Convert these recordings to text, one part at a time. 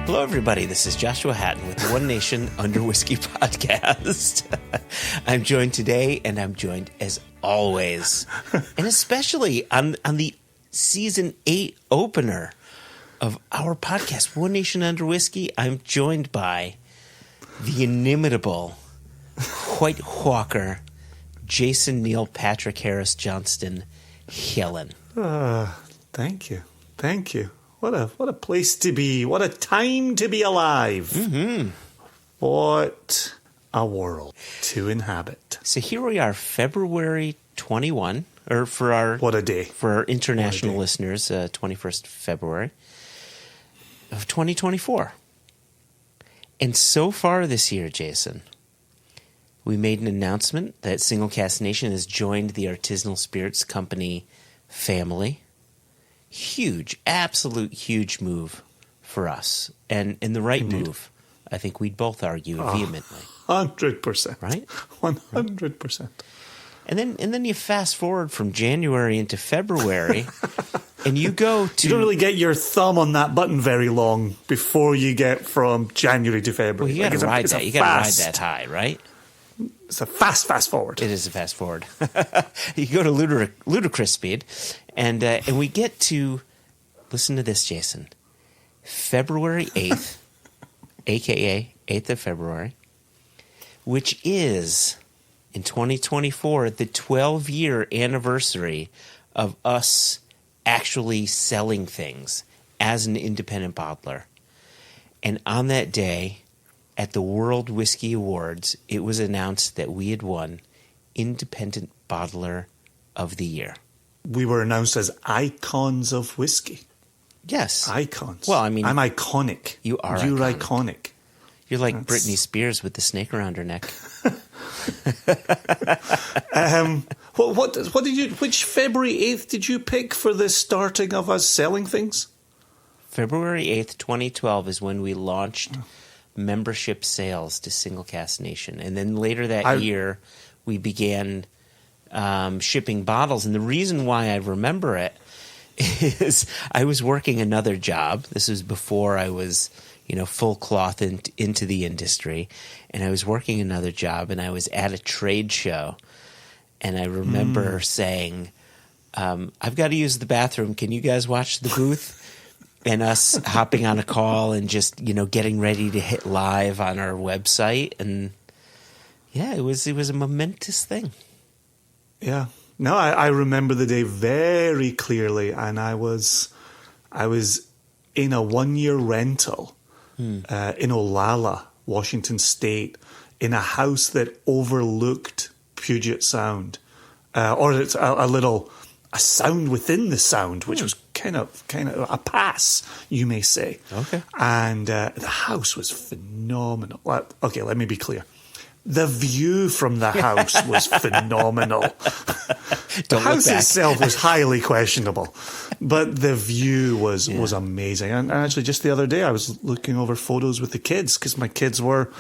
Hello, everybody. This is Joshua Hatton with the One Nation Under Whiskey podcast. I'm joined today, and I'm joined as always, and especially on the season 8 opener of our podcast, One Nation Under Whiskey. I'm joined by the inimitable White Walker, Jason Neil Patrick Harris Johnston Helen. Thank you. What a place to be. What a time to be alive. Mm-hmm. What a world to inhabit. So here we are, February 21, or for our... What a day. For our international listeners, 21st February of 2024. And so far this year, Jason, we made an announcement that Single Cask Nation has joined the Artisanal Spirits Company family. Huge, absolute huge move for us. And the right move, I think we'd both argue vehemently. 100%. Right? 100%. And then you fast forward from January into February, and you go to... You don't really get your thumb on that button very long before you get from January to February. Well, you got to ride that. You got to ride that high, right? It's a fast forward. It is a fast forward. You go to ludicrous speed, and we get to, listen to this, Jason, February 8th, a.k.a. 8th of February, which is, in 2024, the 12-year anniversary of us actually selling things as an independent bottler. And on that day, at the World Whiskey Awards, it was announced that we had won Independent Bottler of the Year. We were announced as icons of whiskey. Yes. Icons. Well, I mean... I'm iconic. You are You're iconic. You're like That's... Britney Spears with the snake around her neck. What did you... Which February 8th did you pick for the starting of us selling things? February 8th, 2012 is when we launched... membership sales to Single Cask Nation. And then later that year, we began shipping bottles. And the reason why I remember it is I was working another job. This was before I was, full cloth into the industry. And I was working another job, and I was at a trade show. And I remember saying, I've got to use the bathroom. Can you guys watch the booth? And us hopping on a call and just, getting ready to hit live on our website. And yeah, it was a momentous thing. Yeah. No, I remember the day very clearly. And I was in a 1-year rental in Olalla, Washington State, in a house that overlooked Puget Sound. Or it's a sound within the sound, which was kind of a pass, you may say. Okay. And the house was phenomenal. Okay, let me be clear. The view from the house was phenomenal. The house itself was highly questionable, but the view was amazing. And actually, just the other day, I was looking over photos with the kids because my kids were,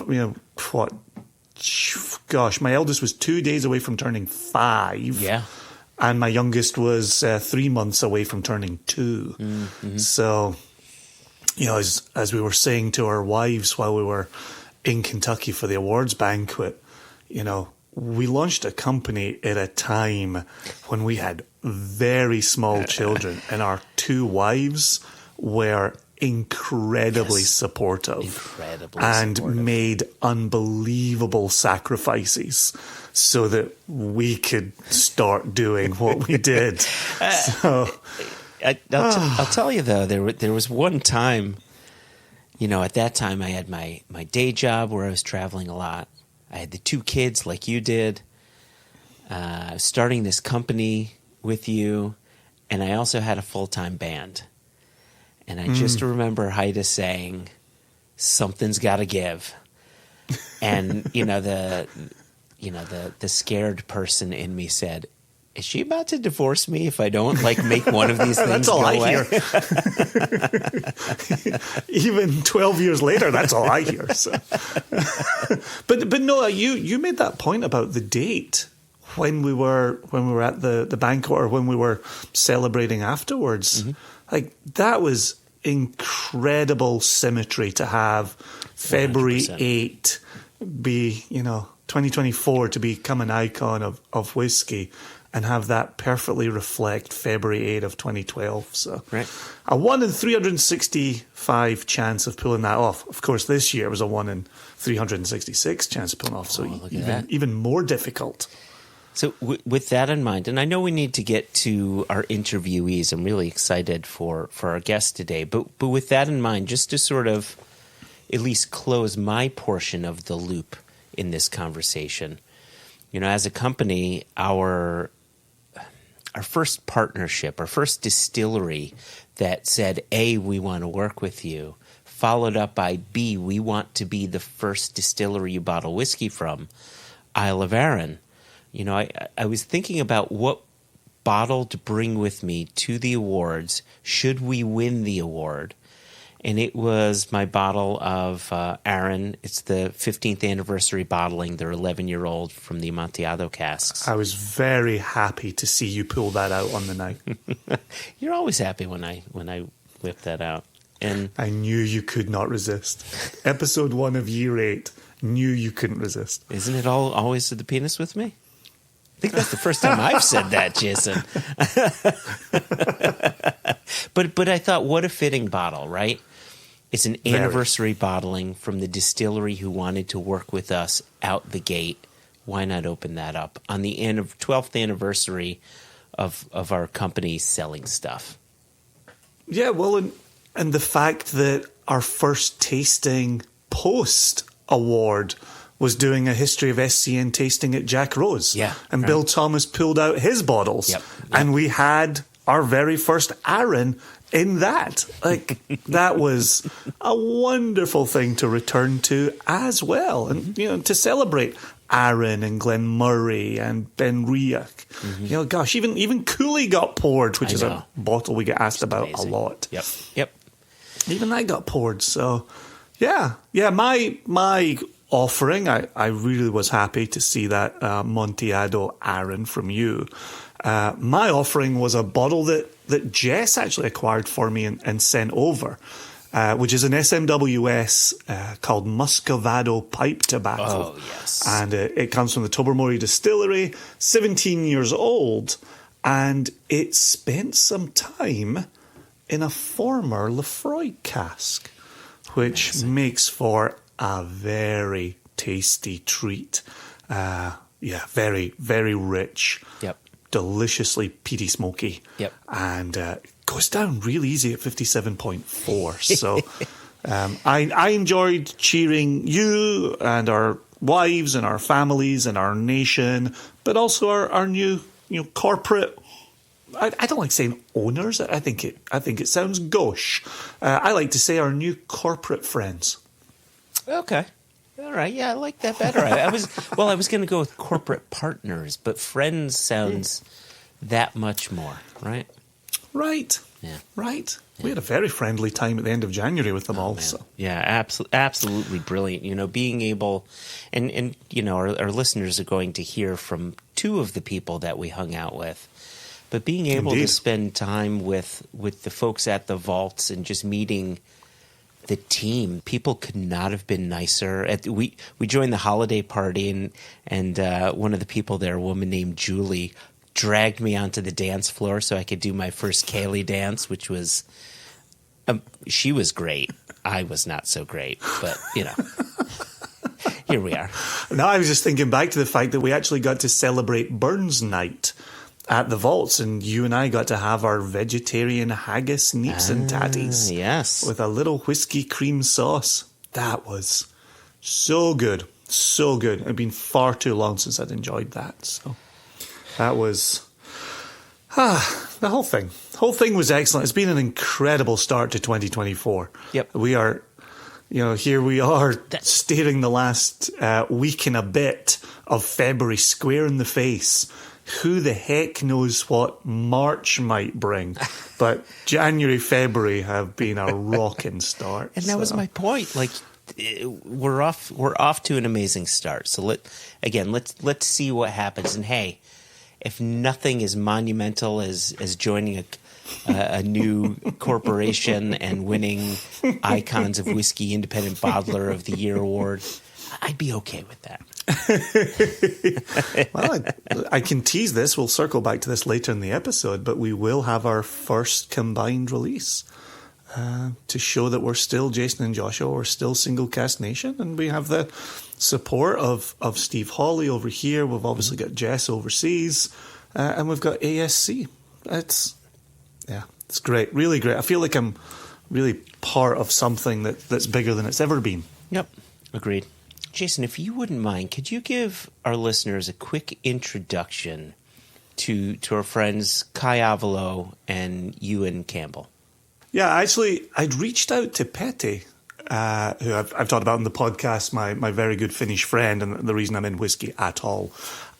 my eldest was 2 days away from turning 5. Yeah. And my youngest was 3 months away from turning 2. Mm-hmm. So, as we were saying to our wives while we were in Kentucky for the awards banquet, we launched a company at a time when we had very small children, and our 2 wives were incredibly supportive and made unbelievable sacrifices so that we could start doing what we did. So I'll tell you though, there was one time, at that time I had my day job where I was traveling a lot. I had the 2 kids like you did, starting this company with you, and I also had a full-time band. And I just remember Haida saying, something's got to give. And, the scared person in me said, is she about to divorce me if I don't make one of these things that's all go I away? Hear. Even 12 years later, that's all I hear. So. But no, you made that point about the date when we were at the banquet or when we were celebrating afterwards. Mm-hmm. That was incredible symmetry to have February 100%. 8 be, 2024 to become an icon of whiskey, and have that perfectly reflect February 8 of 2012. So Right. a 1 in 365 chance of pulling that off. Of course, this year was a 1 in 366 chance of pulling off. So look at that. even more difficult. So with that in mind, and I know we need to get to our interviewees. I'm really excited for our guest today. But with that in mind, just to sort of at least close my portion of the loop in this conversation, as a company, our first partnership, our first distillery that said, A, we want to work with you, followed up by B, we want to be the first distillery you bottle whiskey from, Isle of Arran. I was thinking about what bottle to bring with me to the awards should we win the award. And it was my bottle of Arran. It's the 15th anniversary bottling, their 11-year-old from the Amontillado casks. I was very happy to see you pull that out on the night. You're always happy when I whip that out. And I knew you could not resist. Episode 1 of year 8, knew you couldn't resist. isn't it always the penis with me? I think that's the first time I've said that, Jason. But I thought, what a fitting bottle, right? It's an anniversary bottling from the distillery who wanted to work with us out the gate. Why not open that up on the 12th anniversary of our company selling stuff? Yeah, well, and the fact that our first tasting post-award was doing a history of SCN tasting at Jack Rose. Yeah. And right. Bill Thomas pulled out his bottles. Yep. And we had our very first Arran in that. Like, that was a wonderful thing to return to as well. And, to celebrate Arran and Glenmurray and Benriach. Mm-hmm. Gosh, even Cooley got poured, which is a bottle we get asked about amazing. a lot. Yep. Even that got poured. So, yeah, my offering, I really was happy to see that Amontillado Arran from you. My offering was a bottle that Jess actually acquired for me and sent over, which is an SMWS called Muscovado Pipe Tobacco. Oh, yes. And it comes from the Tobermory Distillery, 17 years old, and it spent some time in a former Lefroy cask, which makes for a very tasty treat. Very, very rich. Yep. Deliciously peaty smoky. Yep. And goes down real easy at 57.4. So I enjoyed cheering you and our wives and our families and our nation, but also our new corporate. I don't like saying owners. I think it sounds gauche. I like to say our new corporate friends. Okay. All right. Yeah, I like that better. I was going to go with corporate partners, but friends sounds that much more, right? Right. Yeah. Right. We had a very friendly time at the end of January with them all. Man. So. Yeah, absolutely brilliant. Being able, and our listeners are going to hear from two of the people that we hung out with, but being able Indeed. to spend time with the folks at the vaults and just meeting the team, people could not have been nicer. We joined the holiday party, and one of the people there, a woman named Julie, dragged me onto the dance floor so I could do my first Kaylee dance, which was she was great. I was not so great, but here we are. Now I was just thinking back to the fact that we actually got to celebrate Burns Night at the vaults, and you and I got to have our vegetarian haggis neeps and tatties. Yes. With a little whiskey cream sauce. That was so good. So good. It'd been far too long since I'd enjoyed that. So that was the whole thing. The whole thing was excellent. It's been an incredible start to 2024. Yep. We are, here we are staring the last week and a bit of February square in the face. Who the heck knows what March might bring? But January, February have been a rocking start. And that was my point. Like, we're off to an amazing start. So let's see what happens. And hey, if nothing as monumental as joining a new corporation and winning Icons of Whiskey Independent Bottler of the Year award, I'd be okay with that. Well, I can tease this. We'll circle back to this later in the episode, but we will have our first combined release to show that we're still Jason and Joshua, we're still Single Cask Nation, and we have the support of Steve Hawley over here. We've obviously got Jess overseas, and we've got ASC. It's great, really great. I feel like I'm really part of something that's bigger than it's ever been. Yep, agreed. Jason, if you wouldn't mind, could you give our listeners a quick introduction to our friends Kai Ivalo and Euan Campbell? Yeah, actually, I'd reached out to Petty, who I've talked about in the podcast, my very good Finnish friend, and the reason I'm in whiskey at all.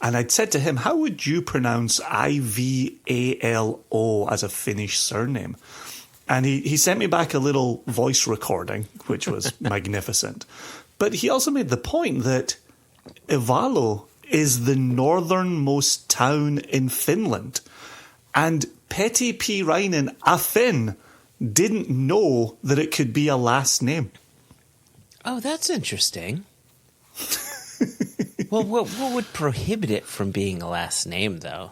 And I'd said to him, how would you pronounce Ivalo as a Finnish surname? And he sent me back a little voice recording, which was magnificent. But he also made the point that Ivalo is the northernmost town in Finland. And Petty P. Reinen, a Finn, didn't know that it could be a last name. Oh, that's interesting. Well, what would prohibit it from being a last name, though?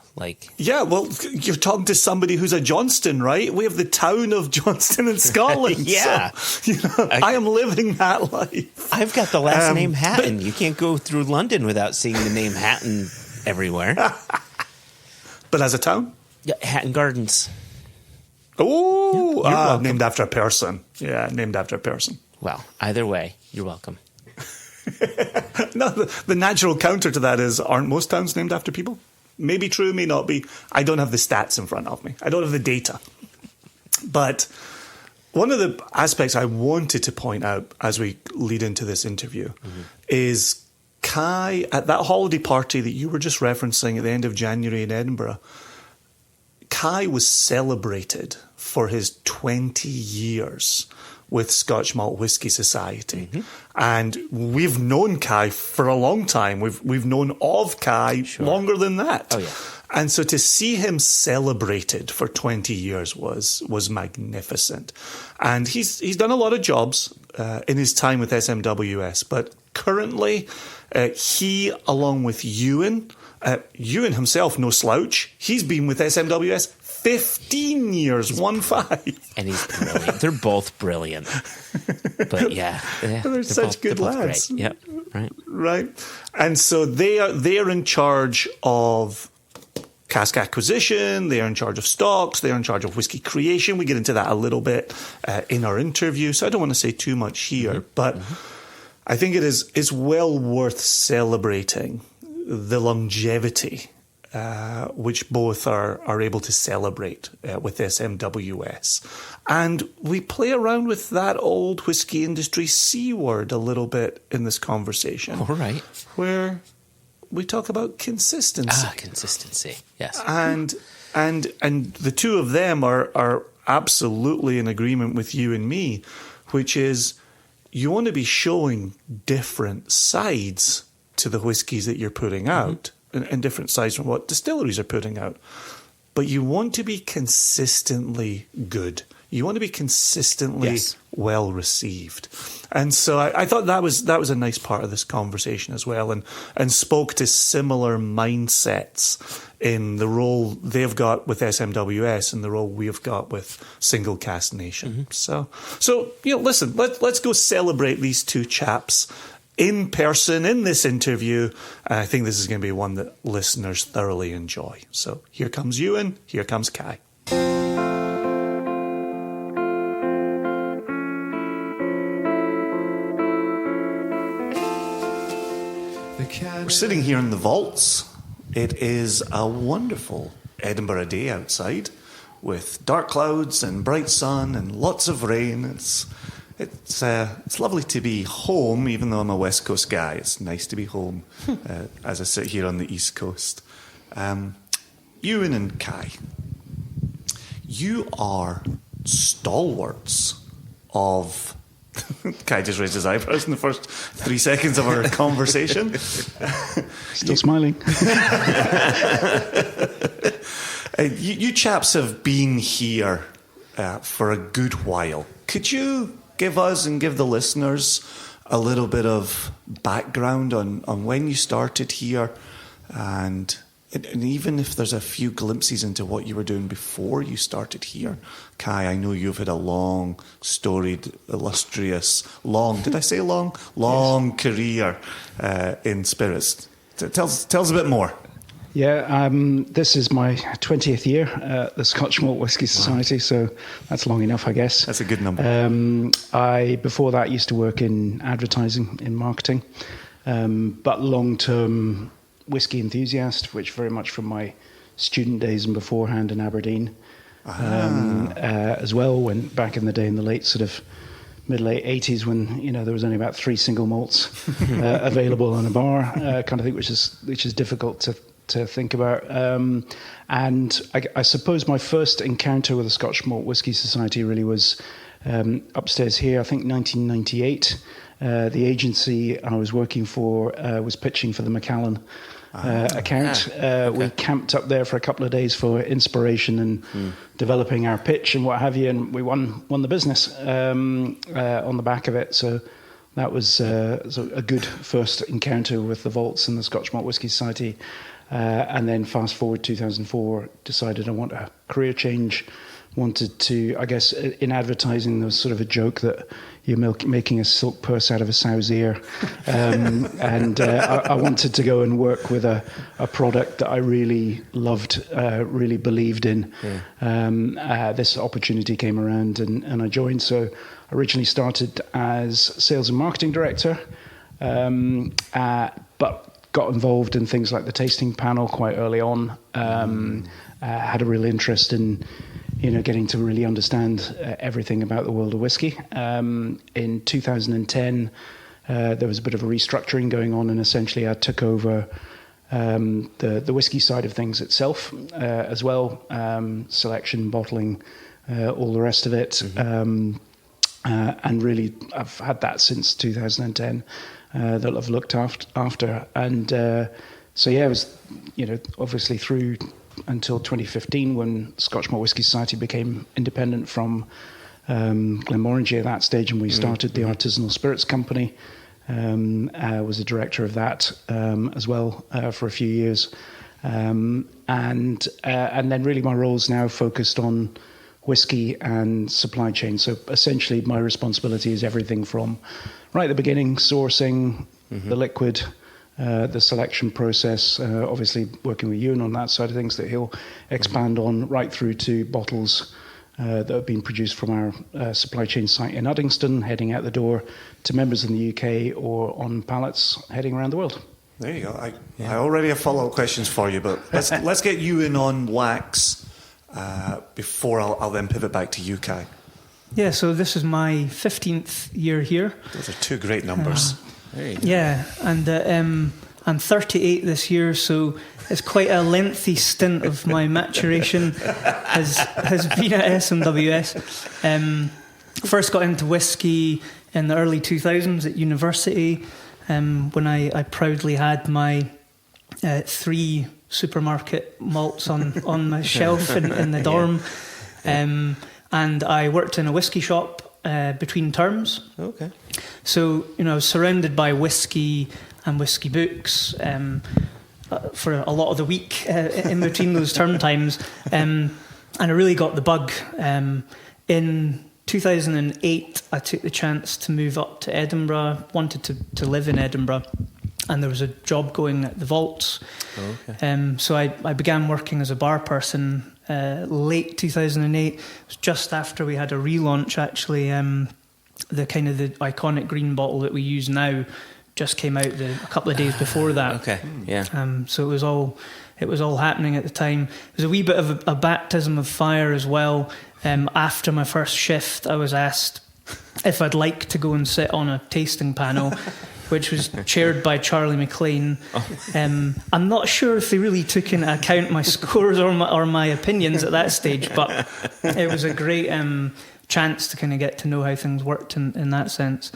Yeah, well, you're talking to somebody who's a Johnston, right? We have the town of Johnston in Scotland. Yeah. So, I am living that life. I've got the last name Hatton. You can't go through London without seeing the name Hatton everywhere. But as a town? Yeah, Hatton Gardens. Oh, named after a person. Yeah, named after a person. Well, either way, you're welcome. No, the natural counter to that is, aren't most towns named after people? Maybe true, may not be. I don't have the stats in front of me. I don't have the data. But one of the aspects I wanted to point out as we lead into this interview is Kai, at that holiday party that you were just referencing at the end of January in Edinburgh, Kai was celebrated for his 20 years with Scotch Malt Whisky Society. And we've known Kai for a long time. We've known of Kai longer than that. Oh, yeah. And so to see him celebrated for 20 years was magnificent. And he's done a lot of jobs in his time with SMWS, but currently he, along with Euan himself, no slouch, he's been with SMWS 15 years, 1-5. And he's brilliant. They're both brilliant. But yeah they're such good lads. Yep, right. And so they're in charge of cask acquisition, they are in charge of stocks, they are in charge of whiskey creation. We get into that a little bit in our interview, so I don't want to say too much here, but I think it's well worth celebrating the longevity which both are able to celebrate with SMWS. And we play around with that old whiskey industry C word a little bit in this conversation. All right. Where we talk about consistency. Consistency, yes. And the two of them are absolutely in agreement with you and me, which is you want to be showing different sides to the whiskies that you're putting out. And different sides from what distilleries are putting out. But you want to be consistently good. You want to be consistently well received. And so I thought that was a nice part of this conversation as well, and spoke to similar mindsets in the role they've got with SMWS and the role we've got with Single Cask Nation. So listen, let's go celebrate these two chaps in person in this interview. I think this is going to be one that listeners thoroughly enjoy. So here comes Euan, here comes Kai. We're sitting here in the vaults. It is a wonderful Edinburgh day outside with dark clouds and bright sun and lots of rain. It's lovely to be home, even though I'm a West Coast guy. It's nice to be home as I sit here on the East Coast. Euan and Kai, you are stalwarts of... Kai just raised his eyebrows in the first 3 seconds of our conversation. Still smiling. You chaps have been here for a good while. Could you give us and give the listeners a little bit of background on when you started here, and even if there's a few glimpses into what you were doing before you started here? Kai, I know you've had a long, storied, illustrious, did I say long? Long yes. career in spirits. Tell us a bit more. Yeah, this is my 20th year at the Scotch Malt Whisky Society, so that's long enough, I guess. That's a good number. I, before that, used to work in advertising, in marketing, but long-term whisky enthusiast, which very much from my student days and beforehand in Aberdeen, as well, when back in the day in the mid-late 80s, when there was only about 3 single malts available on a bar, kind of thing, which is difficult to think about. And I suppose my first encounter with the Scotch Malt Whisky Society really was upstairs here, I think 1998. The agency I was working for was pitching for the Macallan account. Okay. We camped up there for a couple of days for inspiration and developing our pitch and what have you, and we won the business on the back of it. So that was a good first encounter with the vaults and the Scotch Malt Whisky Society. And then fast forward 2004, decided I want a career change. Wanted to, I guess, in advertising, there was sort of a joke that you're making a silk purse out of a sow's ear. And I wanted to go and work with a product that I really loved, really believed in. Yeah. This opportunity came around and I joined. So I originally started as sales and marketing director, but got involved in things like the tasting panel quite early on. Had a real interest in getting to really understand everything about the world of whiskey. In 2010, there was a bit of a restructuring going on, and essentially I took over the whiskey side of things itself as well, selection, bottling, all the rest of it. And really, I've had that since 2010 that I've looked after. And so, yeah, it was, obviously through until 2015 when Scotch Malt Whisky Society became independent from Glenmorangie at that stage, and we started the Artisanal Spirits Company. Was a director of that as well for a few years. And then really my role's now focused on whiskey and supply chain. So essentially my responsibility is everything from right at the beginning, sourcing the liquid, the selection process, obviously working with Euan on that side of things that he'll expand on, right through to bottles that have been produced from our supply chain site in Uddingston, heading out the door to members in the UK or on pallets heading around the world. There you go. I already have follow-up questions for you, but let's get you in on wax before I'll then pivot back to UK. Yeah, so this is my 15th year here. Those are 2 great numbers. There you go. Yeah, and I'm 38 this year, so it's quite a lengthy stint of my maturation has been at SMWS. First got into whiskey in the early 2000s at university, when I proudly had my 3 supermarket malts on my shelf in the dorm. And I worked in a whiskey shop between terms. Okay. So, I was surrounded by whiskey and whiskey books for a lot of the week in between those term times. And I really got the bug. In 2008, I took the chance to move up to Edinburgh, wanted to live in Edinburgh, and there was a job going at the vaults. Oh, okay. So I began working as a bar person late 2008. It was just after we had a relaunch, actually. The iconic green bottle that we use now just came out a couple of days before that. Okay, yeah. So it was all happening at the time. It was a wee bit of a baptism of fire as well. After my first shift, I was asked if I'd like to go and sit on a tasting panel, which was chaired by Charlie McLean. I'm not sure if they really took into account my scores or my opinions at that stage, but it was a great chance to kind of get to know how things worked in that sense.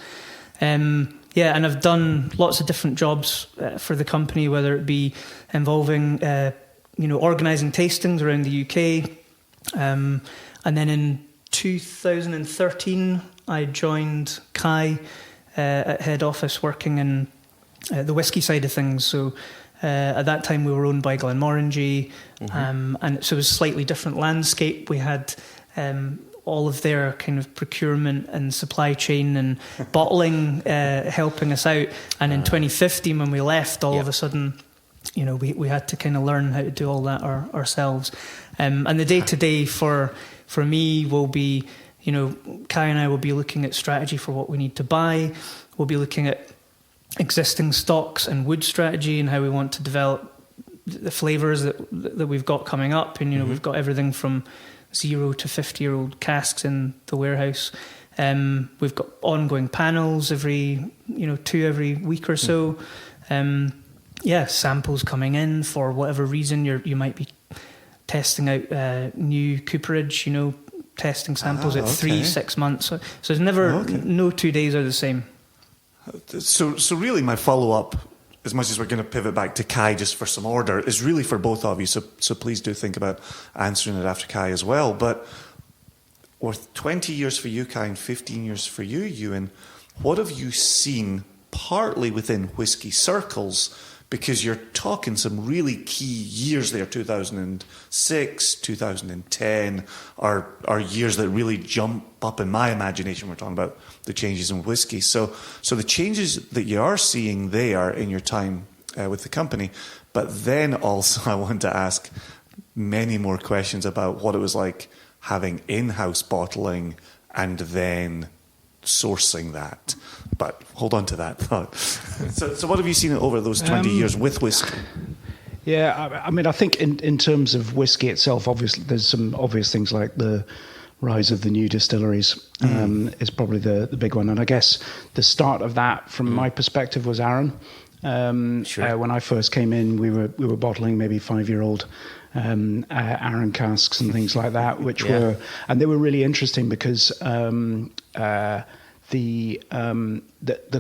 And I've done lots of different jobs for the company, whether it be involving organising tastings around the UK. And then in 2013, I joined Kai at head office working in the whisky side of things. So at that time we were owned by Glenmorangie, and so it was a slightly different landscape. We had all of their kind of procurement and supply chain and bottling helping us out. And in 2015 when we left, all of a sudden, we had to kind of learn how to do all that ourselves. And the day-to-day for me will be, Kai and I will be looking at strategy for what we need to buy. We'll be looking at existing stocks and wood strategy and how we want to develop the flavours that we've got coming up. And, we've got everything from 0 to 50-year-old casks in the warehouse. We've got ongoing panels every week or so. Samples coming in for whatever reason. You might be testing out new cooperage, testing samples at 3-6 months. So it's never, no 2 days are the same. So really my follow-up, as much as we're going to pivot back to Kai just for some order, is really for both of you. So please do think about answering it after Kai as well. But worth 20 years for you, Kai, and 15 years for you, Euan, what have you seen partly within whisky circles? Because you're talking some really key years there, 2006, 2010, are years that really jump up in my imagination. We're talking about the changes in whisky. So the changes that you are seeing there in your time with the company, but then also I want to ask many more questions about what it was like having in-house bottling and then sourcing that. But hold on to that thought. So what have you seen over those 20 years with whisky? Yeah, I mean, I think in terms of whisky itself, obviously there's some obvious things like the rise of the new distilleries is probably the big one. And I guess the start of that, from my perspective, was Arran. Sure. When I first came in, we were bottling maybe 5-year-old Arran casks and things like that, which were, and they were really interesting because the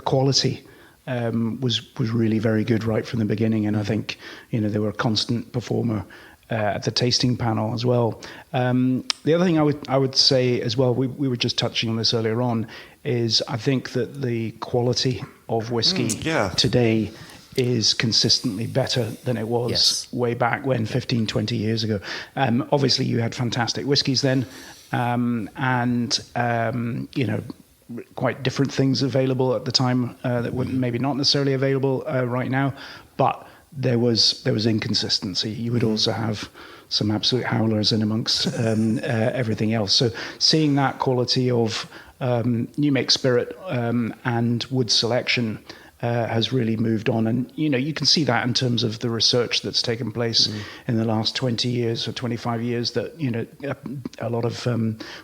quality was really very good right from the beginning, and I think they were a constant performer at the tasting panel as well. The other thing I would say as well, we were just touching on this earlier on, is I think that the quality of whiskey today is consistently better than it was way back when, 15, 20 years ago. Obviously, you had fantastic whiskies then, and quite different things available at the time that were maybe not necessarily available right now, but there was inconsistency. You would also have some absolute howlers in amongst everything else. So seeing that quality of new make spirit and wood selection has really moved on, and you can see that in terms of the research that's taken place in the last 20 years or 25 years that a lot of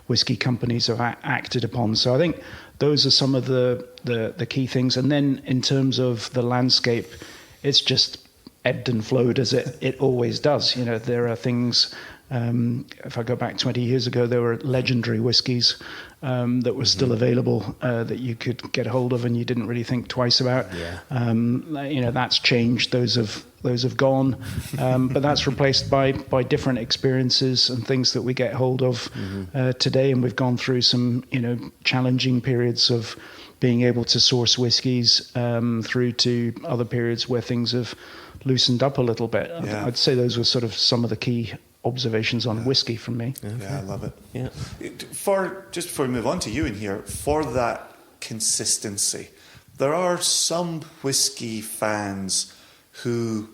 whiskey companies have acted upon. So I think those are some of the key things. And then in terms of the landscape, it's just ebbed and flowed as it always does. There are things. If I go back 20 years ago, there were legendary whiskies that were still available that you could get hold of and you didn't really think twice about. That's changed. Those have gone, but that's replaced by different experiences and things that we get hold of today. And we've gone through some challenging periods of being able to source whiskies through to other periods where things have loosened up a little bit. I'd say those were sort of some of the key observations on whiskey from me. I love it. Just before we move on to Euan here, for that consistency, there are some whiskey fans who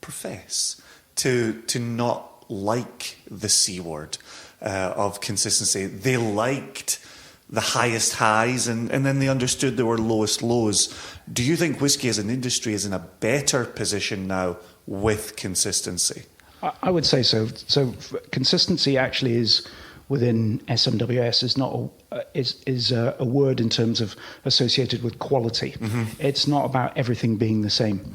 profess to not like the C word of consistency. They liked the highest highs and then they understood there were lowest lows. Do you think whiskey as an industry is in a better position now with consistency? I would say so. So consistency actually is within SMWS is a word in terms of associated with quality. It's not about everything being the same,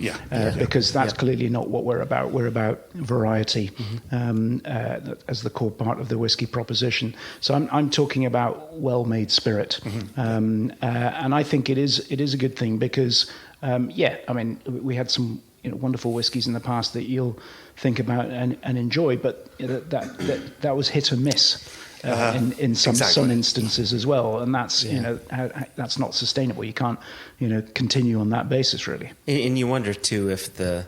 because that's clearly not what we're about. We're about variety as the core part of the whiskey proposition. So I'm talking about well-made spirit, and I think it is a good thing because we had some wonderful whiskies in the past that you'll think about and enjoy, but that was hit or miss in some instances as well, and that's that's not sustainable. You can't continue on that basis really. And you wonder too if the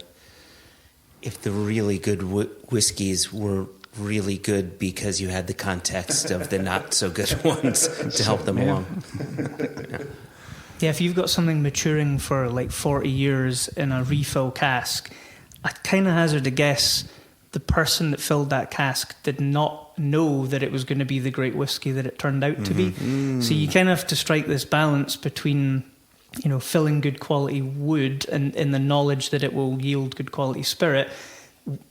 really good whiskeys were really good because you had the context of the not so good ones to help them along. Yeah, if you've got something maturing for like 40 years in a refill cask, I kind of hazard a guess the person that filled that cask did not know that it was going to be the great whiskey that it turned out to be. So you kind of have to strike this balance between, filling good quality wood and in the knowledge that it will yield good quality spirit,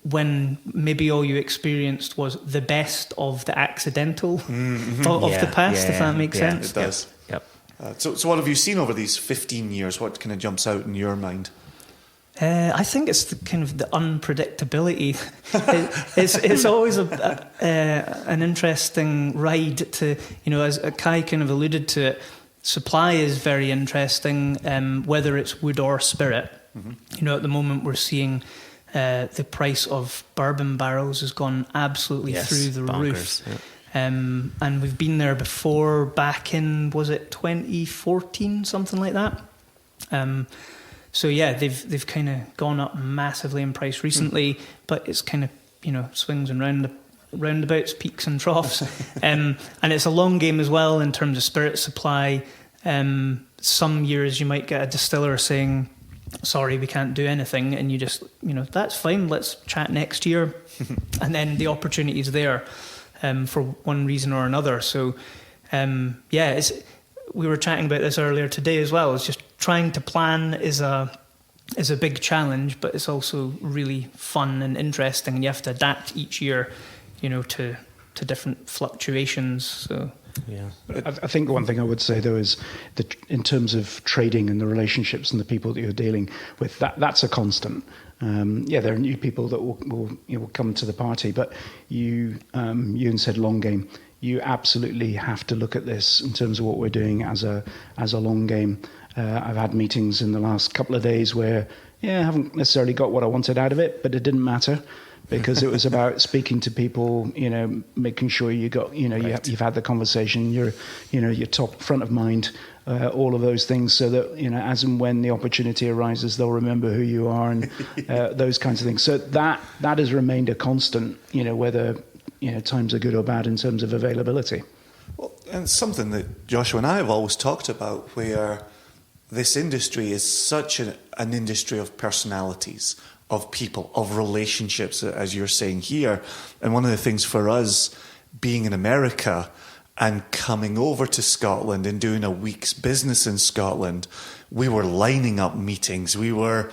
when maybe all you experienced was the best of the accidental of the past, if that makes sense. It does. Yep. So what have you seen over these 15 years? What kind of jumps out in your mind? I think it's the kind of the unpredictability. It's always an interesting ride to, as Kai kind of alluded to it, supply is very interesting, whether it's wood or spirit. At the moment we're seeing the price of bourbon barrels has gone absolutely through the roof. Yep. And we've been there before, back in, was it 2014, something like that? So yeah, they've kind of gone up massively in price recently, but it's kind of, swings and roundabouts, peaks and troughs. And it's a long game as well in terms of spirit supply. Some years you might get a distiller saying, sorry, we can't do anything, and you just, that's fine, let's chat next year. And then the opportunity is there for one reason or another. So, we were chatting about this earlier today as well. It's just trying to plan is a big challenge, but it's also really fun and interesting, and you have to adapt each year, to different fluctuations. So. Yeah, I think one thing I would say though is that in terms of trading and the relationships and the people that you're dealing with, that's a constant. There are new people that will come to the party, but Euan said long game. You absolutely have to look at this in terms of what we're doing as a long game. I've had meetings in the last couple of days where I haven't necessarily got what I wanted out of it, but it didn't matter. Because it was about speaking to people, making sure you got, you've had the conversation, you're top front of mind, all of those things, so that as and when the opportunity arises, they'll remember who you are and those kinds of things. So that has remained a constant, whether times are good or bad in terms of availability. Well, and something that Joshua and I have always talked about, where this industry is such an industry of personalities, of people, of relationships, as you're saying here. And one of the things for us being in America and coming over to Scotland and doing a week's business in Scotland, we were lining up meetings. We were,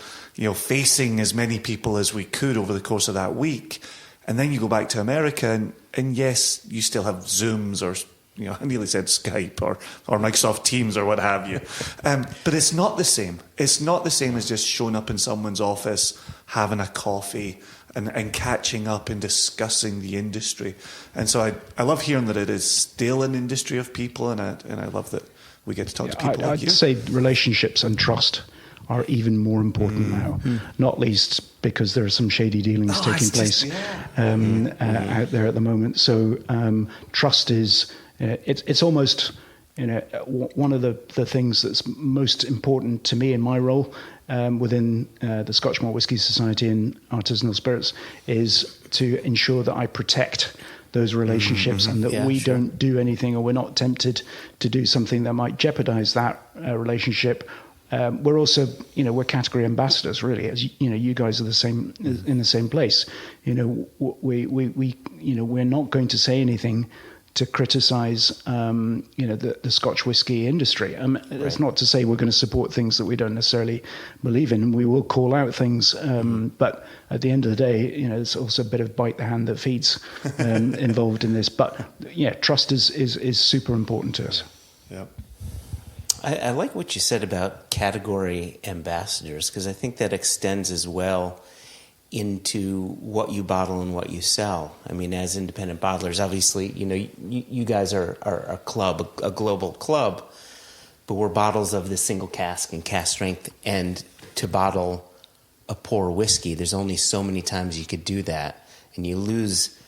facing as many people as we could over the course of that week. And then you go back to America and yes, you still have Zooms or, I nearly said Skype or Microsoft Teams or what have you. But it's not the same. It's not the same as just showing up in someone's office, having a coffee and catching up and discussing the industry. And so I love hearing that it is still an industry of people, and I love that we get to talk to people like you. I'd say relationships and trust are even more important now, not least because there are some shady dealings taking place out there at the moment. So trust is... It's almost, one of the things that's most important to me in my role within the Scotch Malt Whisky Society and Artisanal Spirits is to ensure that I protect those relationships and that we don't do anything, or we're not tempted to do something that might jeopardize that relationship. We're also, we're category ambassadors, really. As you guys are the same in the same place. We're not going to say anything to criticise, the Scotch whisky industry. It's not to say we're going to support things that we don't necessarily believe in. We will call out things, but at the end of the day, there's also a bit of bite the hand that feeds involved in this. But trust is super important to us. Yeah. I like what you said about category ambassadors, because I think that extends as well into what you bottle and what you sell. I mean, as independent bottlers, obviously, you guys are a club, a global club, but we're bottles of the single cask and cask strength. And to bottle a poor whiskey, there's only so many times you could do that, and you lose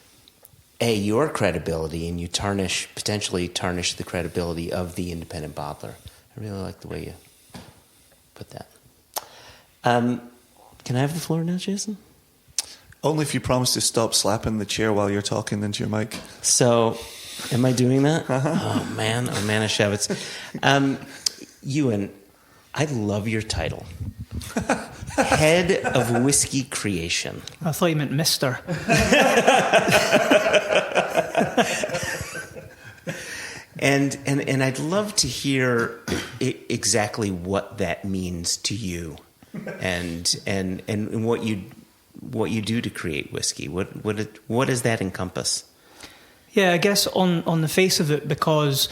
your credibility, and you potentially tarnish the credibility of the independent bottler. I really like the way you put that. Can I have the floor now, Jason? Only if you promise to stop slapping the chair while you're talking into your mic. So, am I doing that? Oh man, Manischewitz. Euan, I love your title. Head of Whisky Creation. I thought you meant Mister. And I'd love to hear exactly what that means to you, and what you do to create whiskey. What does that encompass? Yeah, I guess on the face of it, because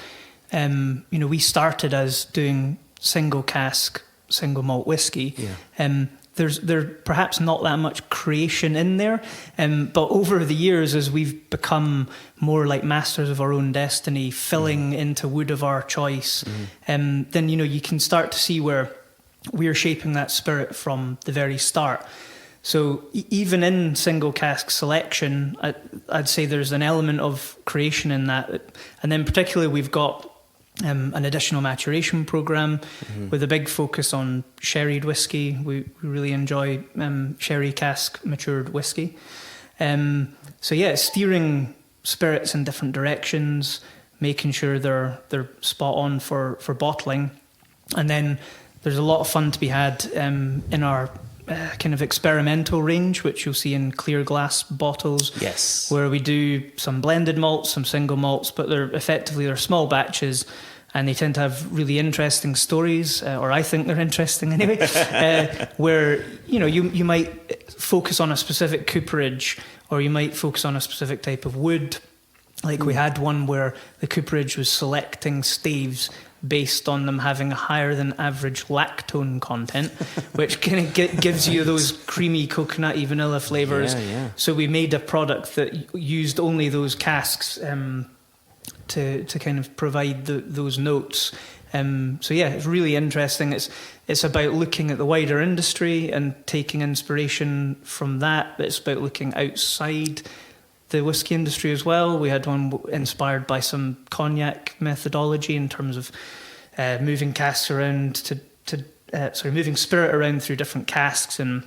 we started as doing single cask, single malt whiskey. Yeah. There's perhaps not that much creation in there, but over the years, as we've become more like masters of our own destiny, filling into wood of our choice, then you can start to see where we're shaping that spirit from the very start. So even in single cask selection, I'd say there's an element of creation in that, and then particularly we've got an additional maturation program with a big focus on sherried whiskey. We really enjoy sherry cask matured whiskey. Steering spirits in different directions, making sure they're spot on for bottling, and then there's a lot of fun to be had in our kind of experimental range, which you'll see in clear glass bottles. Yes. Where where we do some blended malts, some single malts, but they're small batches, and they tend to have really interesting stories, or I think they're interesting anyway. Where you might focus on a specific cooperage, or you might focus on a specific type of wood. Like we had one where the cooperage was selecting staves based on them having a higher than average lactone content, which kind of gives you those creamy coconutty vanilla flavors. Yeah. So we made a product that used only those casks to kind of provide those notes. It's really interesting. It's about looking at the wider industry and taking inspiration from that. It's about looking outside the whiskey industry as well. We had one inspired by some cognac methodology in terms of moving casks around moving spirit around through different casks and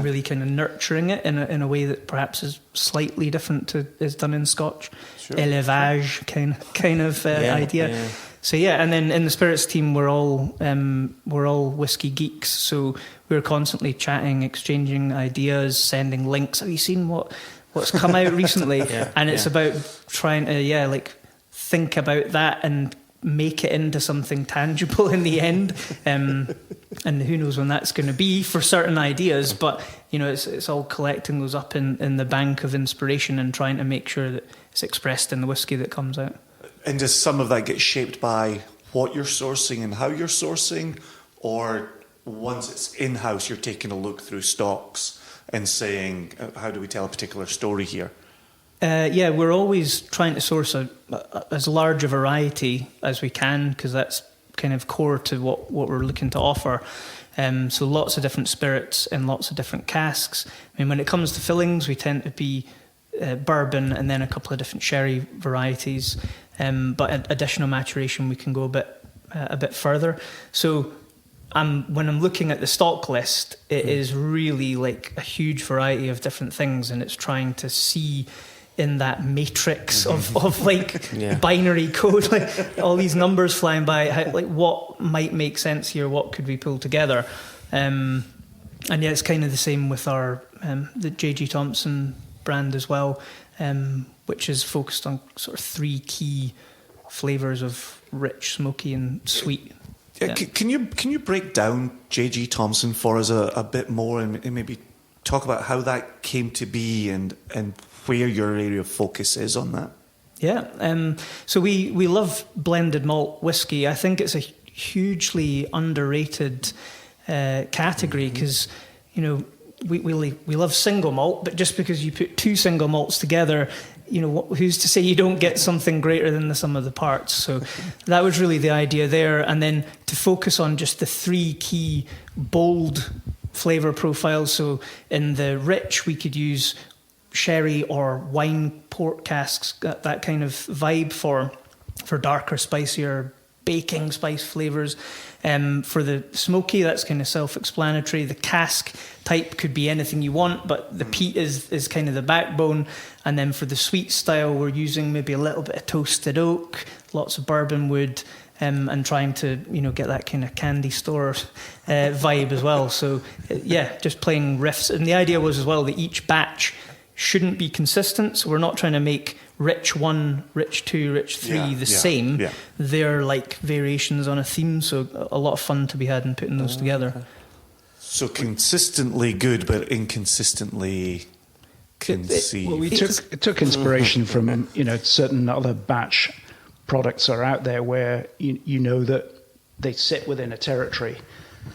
really kind of nurturing it in a way that perhaps is slightly different to is done in Scotch. Sure. Élevage kind of idea. Yeah. So and then in the spirits team we're all whiskey geeks, so we're constantly chatting, exchanging ideas, sending links. Have you seen what's come out recently? And it's about trying to think about that and make it into something tangible in the end. And who knows when that's going to be for certain ideas, but it's all collecting those up in the bank of inspiration and trying to make sure that it's expressed in the whiskey that comes out. And does some of that get shaped by what you're sourcing and how you're sourcing, or once it's in-house you're taking a look through stocks and saying, how do we tell a particular story here? We're always trying to source as large a variety as we can, because that's kind of core to what we're looking to offer. So lots of different spirits in lots of different casks. I mean, when it comes to fillings, we tend to be bourbon and then a couple of different sherry varieties. But additional maturation, we can go a bit further. So when I'm looking at the stock list, it is really like a huge variety of different things, and it's trying to see in that matrix of binary code, like all these numbers flying by, what might make sense here, what could we pull together. And it's kind of the same with our the J.G. Thompson brand as well, which is focused on sort of three key flavours of rich, smoky and sweet. Yeah. Can you break down J.G. Thompson for us a bit more, and maybe talk about how that came to be and where your area of focus is on that? Yeah, so we love blended malt whiskey. I think it's a hugely underrated category, because we love single malt, but just because you put two single malts together, who's to say you don't get something greater than the sum of the parts? So that was really the idea there, and then to focus on just the three key bold flavour profiles. So in the rich, we could use sherry or wine port casks, that kind of vibe for darker, spicier baking spice flavours. For the smoky, that's kind of self-explanatory. The cask type could be anything you want, but the peat is kind of the backbone. And then for the sweet style, we're using maybe a little bit of toasted oak, lots of bourbon wood, and trying to get that kind of candy store vibe as well. So just playing riffs. And the idea was as well that each batch shouldn't be consistent. So we're not trying to make Rich 1, Rich 2, Rich 3 the same. Yeah. They're like variations on a theme, so a lot of fun to be had in putting those together. Okay. So consistently good, but inconsistently conceived. Well, we took inspiration from certain other batch products are out there where you know that they sit within a territory,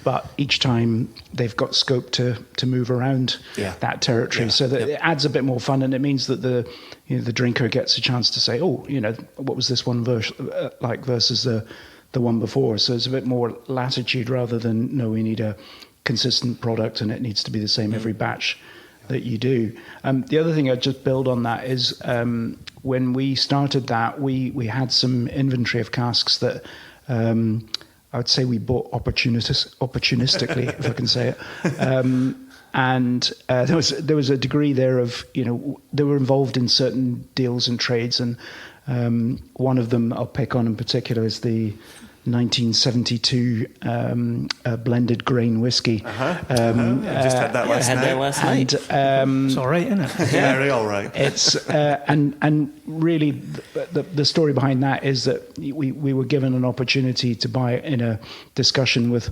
but each time they've got scope to move around that territory, so that it adds a bit more fun, and it means that the drinker gets a chance to say, what was this one like versus the one before. So it's a bit more latitude rather than we need a consistent product and it needs to be the same every batch that you do. The other thing I'd just build on that is when we started that, we had some inventory of casks that I would say we bought opportunistically, if I can say it. And there was a degree there of, they were involved in certain deals and trades. And one of them I'll pick on in particular is the 1972 blended grain whiskey. Just had that last night. It's all right, isn't it? Very all right. It's and really the story behind that is that we were given an opportunity to buy it in a discussion with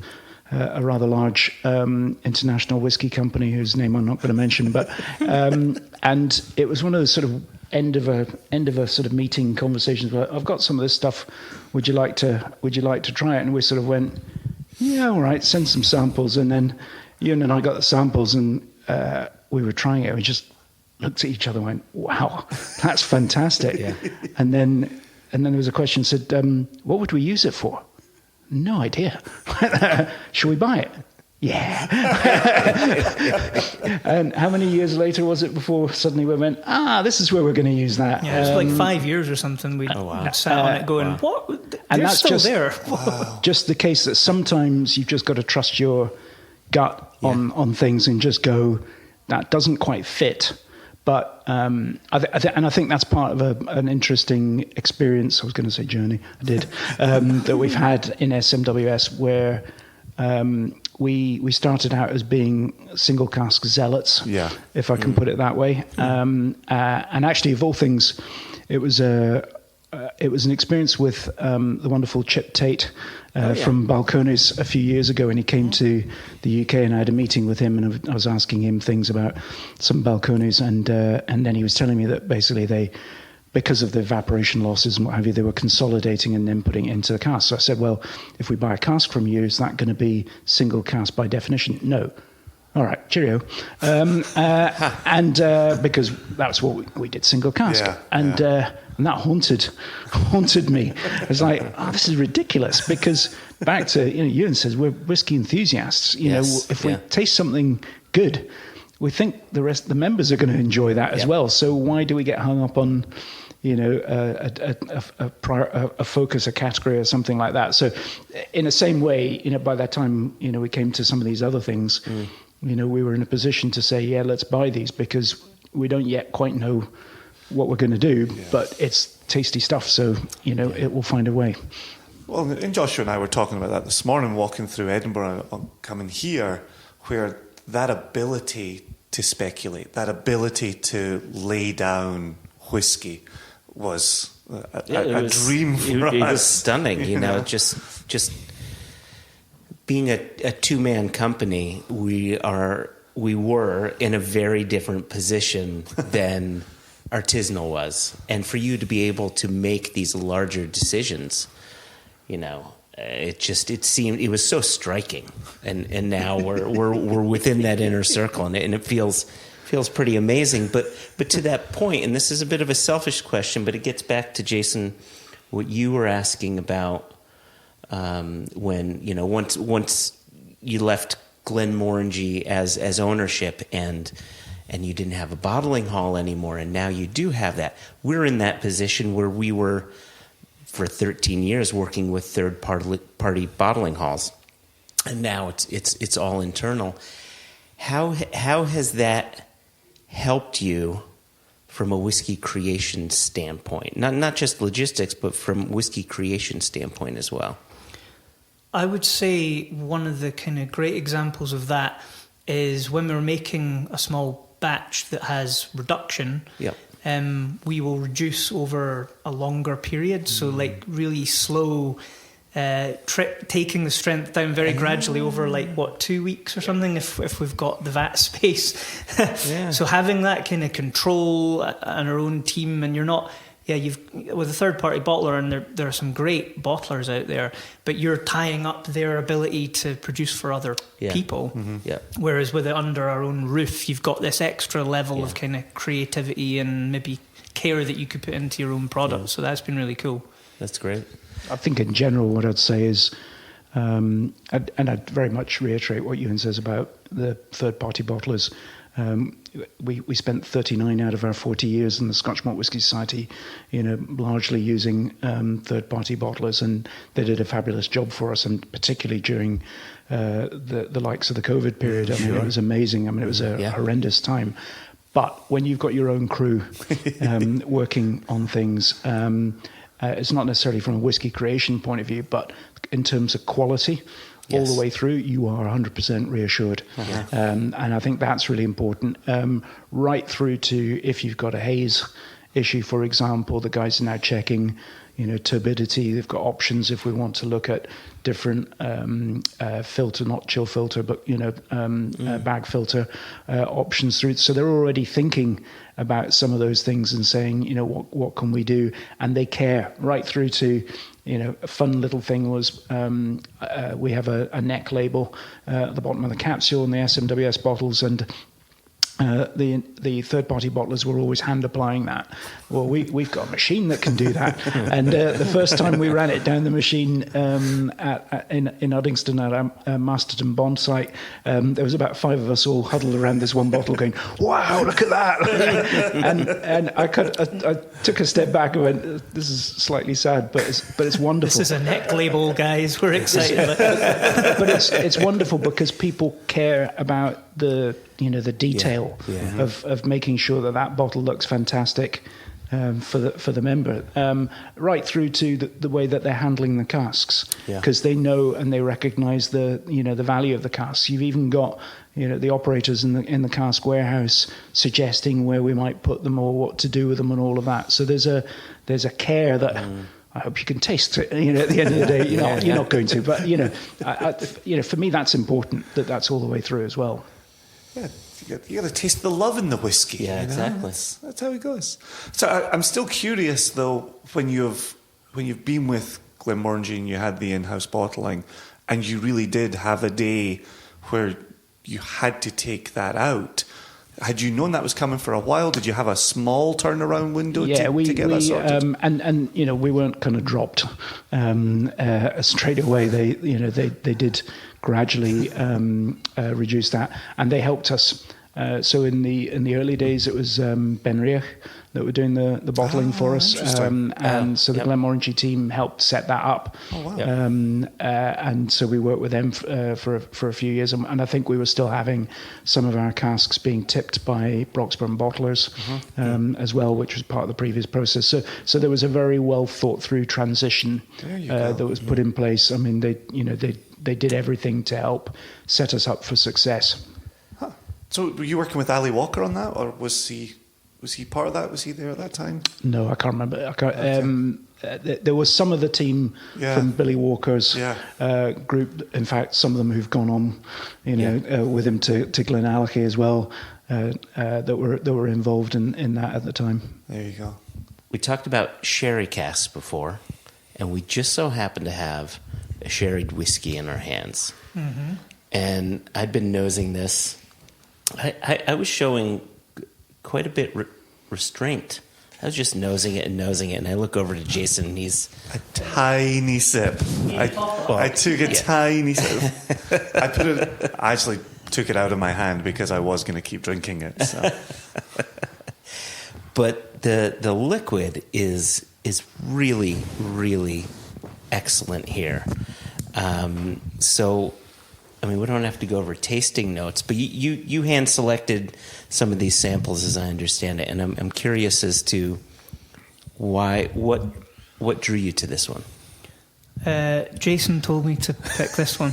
a rather large international whiskey company whose name I'm not going to mention, but and it was one of those sort of end of a sort of meeting conversations where I've got some of this stuff. Would you like to try it? And we sort of went, yeah, all right, send some samples. And then Euan and I got the samples, and we were trying it. We just looked at each other and went, wow, that's fantastic. Yeah. And then there was a question, said, what would we use it for? No idea. Should we buy it? Yeah. And how many years later was it before suddenly we went, this is where we're going to use that? Yeah, it was like 5 years or something. We sat on it going, what? And that's still just there. Just the case that sometimes you've just got to trust your gut on things and just go, that doesn't quite fit. But I think that's part of an interesting experience. I was going to say journey. I did that we've had in SMWS where we started out as being single cask zealots, if I can put it that way. And actually, of all things, it was an experience with the wonderful Chip Tate from Balcones a few years ago, and he came to the UK, and I had a meeting with him, and I was asking him things about some Balcones, and then he was telling me that basically because of the evaporation losses and what have you, they were consolidating and then putting it into the cask. So I said, well, if we buy a cask from you, is that going to be single cask by definition? No. All right, cheerio. And because that's what we did, single cask. And that haunted me. I was like, this is ridiculous, because back to, Euan says, we're whiskey enthusiasts. If we taste something good, we think the members are going to enjoy that as well. So why do we get hung up on, a focus, a category, or something like that? So, in the same way, by that time, we came to some of these other things. We were in a position to say, let's buy these, because we don't yet quite know what we're going to do, but it's tasty stuff. So it will find a way. Well, and Joshua and I were talking about that this morning, walking through Edinburgh and coming here, where that ability to speculate, that ability to lay down whiskey was a dream for us. It was stunning, just being a two-man company, we were in a very different position than artisanal was. And for you to be able to make these larger decisions, it was so striking, and now we're within that inner circle, and it feels pretty amazing. But to that point, and this is a bit of a selfish question, but it gets back to Jason, what you were asking about when once you left Glenmorangie as ownership, and you didn't have a bottling hall anymore, and now you do have that. We're in that position where we were for 13 years working with third-party bottling halls, and now it's all internal. How has that helped you from a whiskey creation standpoint? Not just logistics, but from whiskey creation standpoint as well. I would say one of the kind of great examples of that is when we're making a small batch that has reduction. Yep. We will reduce over a longer period, so like really slow, taking the strength down very gradually over 2 weeks or something if we've got the vat space. Yeah. So having that kind of control and our own team, and you're not. Yeah, you've with a third-party bottler, and there are some great bottlers out there, but you're tying up their ability to produce for other people. Mm-hmm. Yeah. Whereas with it under our own roof, you've got this extra level of kind of creativity and maybe care that you could put into your own product. Yeah. So that's been really cool. That's great. I think in general, what I'd say is, and I'd very much reiterate what Euan says about the third-party bottlers. We spent 39 out of our 40 years in the Scotch Malt Whisky Society, largely using third-party bottlers, and they did a fabulous job for us, and particularly during the likes of the COVID period. I mean, it was amazing. I mean, it was a horrendous time. But when you've got your own crew working on things, it's not necessarily from a whiskey creation point of view, but in terms of quality, all the way through, you are 100% reassured. And I think that's really important. Right through to if you've got a haze issue, for example, the guys are now checking, turbidity. They've got options if we want to look at different filter, not chill filter, but, bag filter options through. So they're already thinking about some of those things and saying, what can we do? And they care right through to, a fun little thing was we have a neck label at the bottom of the capsule in the SMWS bottles, and the third-party bottlers were always hand-applying that. Well, we've got a machine that can do that. And the first time we ran it down the machine in Uddingston at our Masterton Bond site, there was about 5 of us all huddled around this one bottle going, wow, look at that. and I took a step back and went, this is slightly sad, but it's wonderful. This is a neck label, guys. We're excited. But it's wonderful because people care about the detail of making sure that bottle looks fantastic for the member, right through to the way that they're handling the casks, because they know and they recognise the value of the casks. You've even got the operators in the cask warehouse suggesting where we might put them or what to do with them and all of that. So there's a care that. I hope you can taste it. At the end of the day, you're not going to, but for me that's important that's all the way through as well. Yeah, you got to taste the love in the whiskey. Yeah, exactly. That's how it goes. So I'm still curious though, when you've been with Glenmorangie and you had the in-house bottling, and you really did have a day where you had to take that out. Had you known that was coming for a while? Did you have a small turnaround window to get that sorted? And we weren't kind of dropped straight away. They did gradually reduce that, and they helped us. So in the early days, it was Ben Riach that were doing the bottling for us, and so the Glenmorangie team helped set that up. Oh, wow. And so we worked with them for a few years, and I think we were still having some of our casks being tipped by Broxburn bottlers as well, which was part of the previous process. So there was a very well thought through transition that was put in place. I mean, they did everything to help set us up for success. Huh. So were you working with Ali Walker on that, or was he part of that? Was he there at that time? No, I can't remember. There was some of the team from Billy Walker's group. In fact, some of them who've gone on, with him to Glenallachie as well, that were involved in that at the time. There you go. We talked about sherry casks before, and we just so happened to have a sherried whiskey in our hands. Mm-hmm. And I'd been nosing this. I was showing quite a bit restraint I was just nosing it, and I look over to Jason, and he's a tiny sip. I took a tiny sip. I actually took it out of my hand because I was going to keep drinking it. So. But the liquid is really, really excellent here. So, I mean, we don't have to go over tasting notes, but you hand selected some of these samples, as I understand it, and I'm curious as to what drew you to this one. Jason told me to pick this one.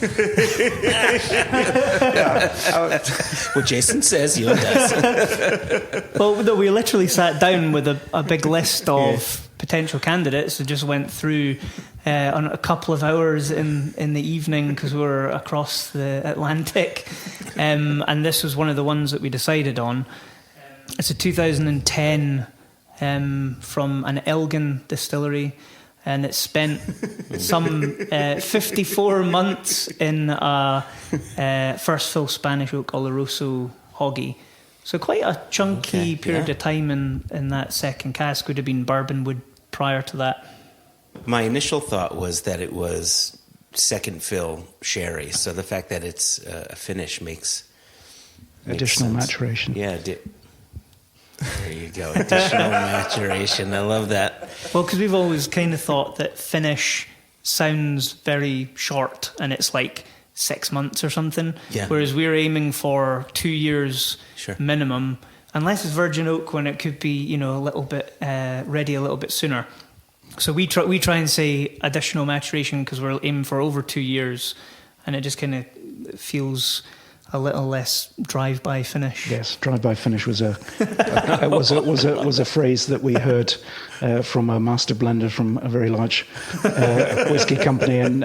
What Jason says, Euan does. Well, no, we literally sat down with a big list of potential candidates and just went through on a couple of hours in the evening because we were across the Atlantic. And this was one of the ones that we decided on. It's a 2010 from an Elgin distillery. And it spent some 54 months in a first fill Spanish oak Oloroso hoggy. So quite a chunky period of time in that second cask. Would have been bourbon wood prior to that. My initial thought was that it was second fill sherry. So the fact that it's a finish makes additional sense. Maturation. Yeah, there you go. Additional maturation. I love that. Well, because we've always kind of thought that finish sounds very short and it's like 6 months or something. Yeah. Whereas we're aiming for 2 years minimum, unless it's virgin oak when it could be, a little bit ready a little bit sooner. So we try and say additional maturation because we're aiming for over 2 years, and it just kind of feels a little less drive-by finish. Yes, drive-by finish was a phrase that we heard from a master blender from a very large whiskey company, and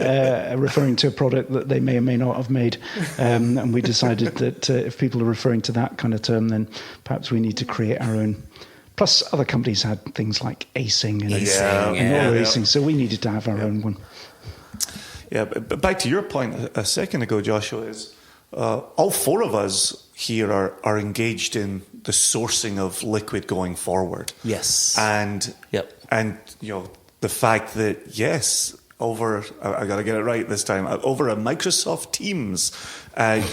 referring to a product that they may or may not have made. And we decided that if people are referring to that kind of term, then perhaps we need to create our own. Plus, other companies had things like acing and acing, so we needed to have our own one. Yeah, but back to your point a second ago, Joshua, is all four of us here are engaged in the sourcing of liquid going forward. Yes. And the fact that, yes, over, I got to get it right this time, over a Microsoft Teams,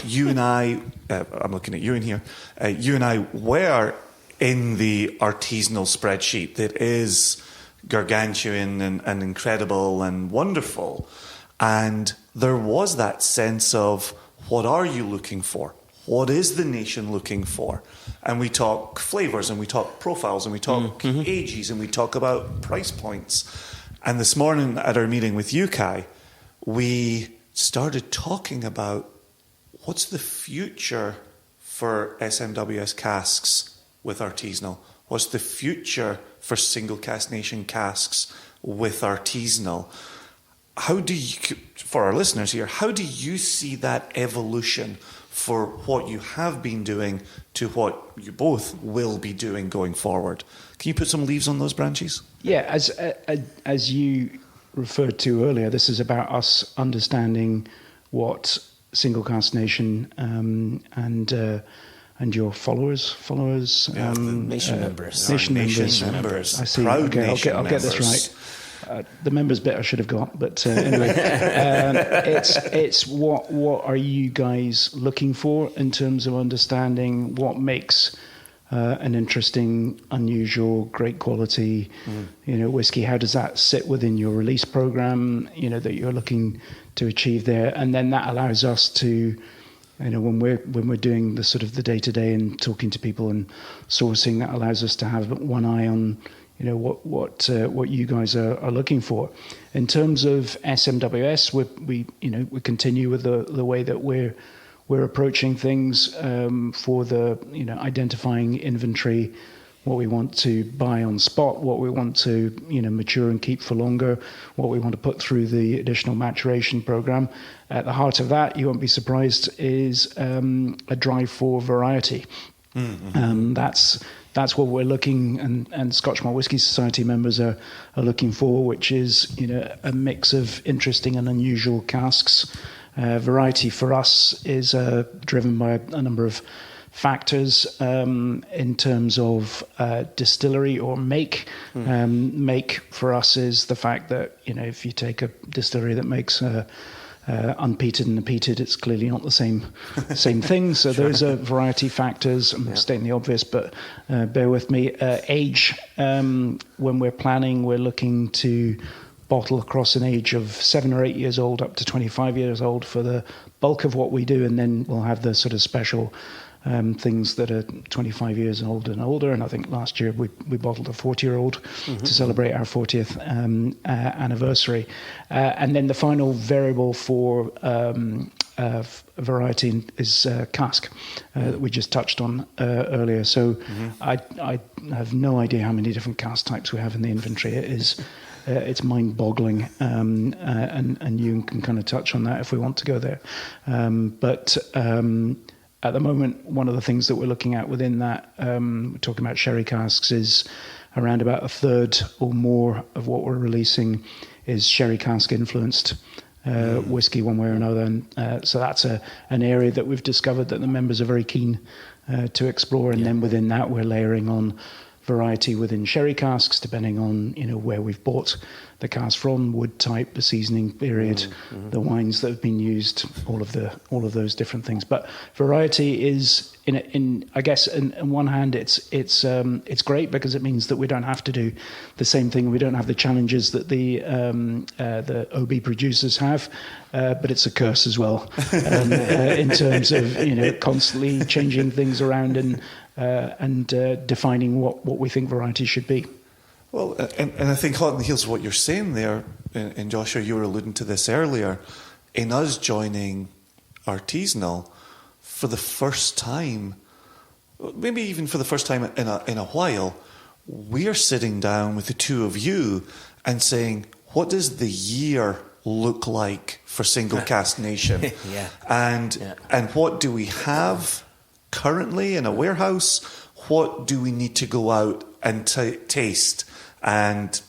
you and I, I'm looking at Euan here, you and I were in the artisanal spreadsheet that is gargantuan and incredible and wonderful. And there was that sense of, what are you looking for? What is the nation looking for? And we talk flavours, and we talk profiles, and we talk ages, and we talk about price points. And this morning at our meeting with you, Kai, we started talking about what's the future for SMWS casks with artisanal? What's the future for single cask nation casks with artisanal? How do you, for our listeners here, how do you see that evolution for what you have been doing to what you both will be doing going forward? Can you put some leaves on those branches? Yeah, as you referred to earlier, this is about us understanding what single cask nation and your followers, nation members, nation members. I see. Proud okay, nation I'll get this right. The members bit I should have got, but anyway, it's what are you guys looking for in terms of understanding what makes an interesting, unusual, great quality, whiskey? How does that sit within your release program? That you're looking to achieve there, and then that allows us to, when we're doing the sort of the day to day and talking to people and sourcing, that allows us to have one eye on. What you guys are looking for. In terms of SMWS, we continue with the way that we're approaching things for the identifying inventory, what we want to buy on spot, what we want to mature and keep for longer, what we want to put through the additional maturation program. At the heart of that, you won't be surprised, is a drive for variety. Mm-hmm. That's what we're looking, and Scotch Malt Whisky Society members are looking for, which is a mix of interesting and unusual casks. Variety for us is driven by a number of factors in terms of distillery or make. Make for us is the fact that, if you take a distillery that makes unpeated and peated, it's clearly not the same thing. So those are variety factors. I'm stating the obvious, but bear with me. Age, when we're planning, we're looking to bottle across an age of 7 or 8 years old up to 25 years old for the bulk of what we do, and then we'll have the sort of special things that are 25 years old and older. And I think last year we bottled a 40-year-old to celebrate our 40th anniversary. And then the final variable for variety is cask that we just touched on earlier. So I have no idea how many different cask types we have in the inventory. It is it's mind-boggling, and Euan can kind of touch on that if we want to go there. But at the moment, one of the things that we're looking at within that, we're talking about sherry casks, is around about a third or more of what we're releasing is sherry cask influenced whiskey one way or another. And so that's an area that we've discovered that the members are very keen to explore. And then within that, we're layering on variety within sherry casks, depending on where we've bought the cask from, wood type, the seasoning period, the wines that have been used, all of those different things. But variety is in I guess in one hand it's great because it means that we don't have to do the same thing. We don't have the challenges that the OB producers have, but it's a curse as well in terms of constantly changing things around and defining what we think variety should be. Well, and I think hot on the heels of what you're saying there, and Joshua, you were alluding to this earlier, in us joining artisanal for the first time, maybe even for the first time in a while, we are sitting down with the two of you and saying, what does the year look like for Single Cask Nation? And what do we have currently in a warehouse? What do we need to go out and taste and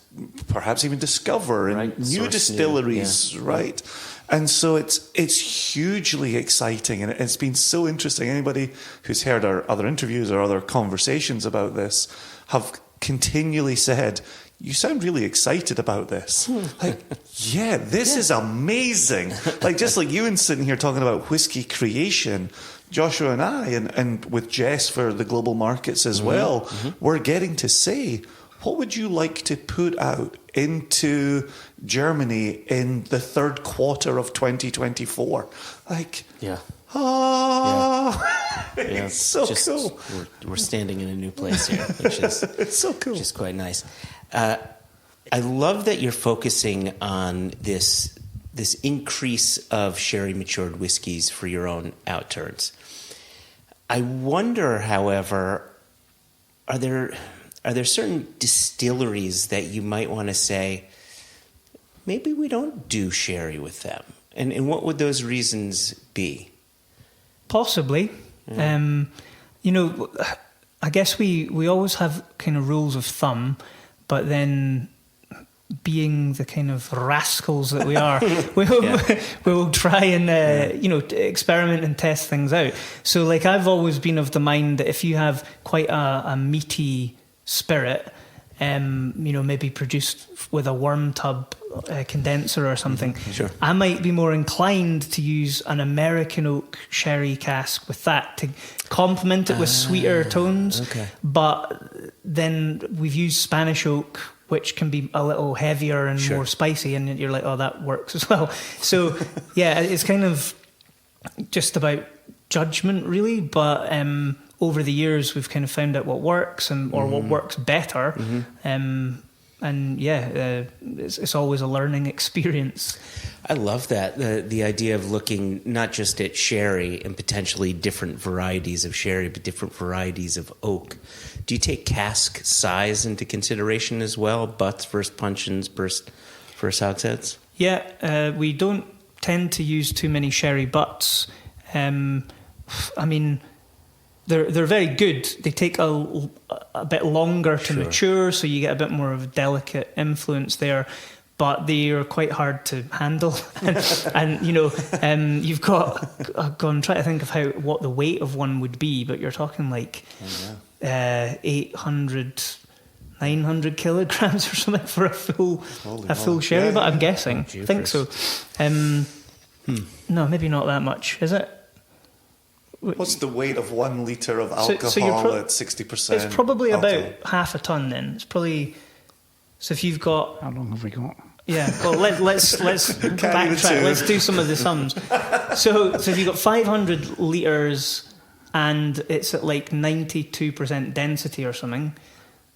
perhaps even discover in new distilleries, right? And so it's hugely exciting, and it's been so interesting. Anybody who's heard our other interviews or other conversations about this have continually said, you sound really excited about this. This is amazing. Just like Euan sitting here talking about Whisky Creation, Joshua and I, and with Jess for the global markets as well, we're getting to say, what would you like to put out into Germany in the third quarter of 2024? It's so cool. We're standing in a new place here, which is it's so cool. Which is quite nice. I love that you're focusing on this increase of sherry matured whiskeys for your own outturns. I wonder, however, are there certain distilleries that you might want to say, maybe we don't do sherry with them? And what would those reasons be? Possibly. I guess we always have kind of rules of thumb, but then being the kind of rascals that we are, we'll try and experiment and test things out. So I've always been of the mind that if you have quite a meaty spirit, maybe produced with a worm tub condenser or something, I might be more inclined to use an American oak sherry cask with that to complement it with sweeter tones. But then we've used Spanish oak, which can be a little heavier and more spicy, and you're like, oh, that works as well. So it's kind of just about judgment, really. But over the years, we've kind of found out what works or what works better. It's always a learning experience. I love that, the idea of looking not just at sherry and potentially different varieties of sherry, but different varieties of oak. Do you take cask size into consideration as well? Butts versus puncheons versus hogsheads? Yeah, we don't tend to use too many sherry butts. They're very good. They take a bit longer to mature, so you get a bit more of a delicate influence there. but they are quite hard to handle. and you've got, I'm trying to think of what the weight of one would be, but you're talking like 800, 900 kilograms or something for a full sherry, yeah, but I'm guessing. Oh, I think so. No, maybe not that much, is it? What's the weight of 1 litre of alcohol at 60%? It's probably alcohol? about half a ton then. It's probably... So if you've got... How long have we got? Yeah, well, let's backtrack. Let's do some of the sums. So if you've got 500 litres and it's at like 92% density or something,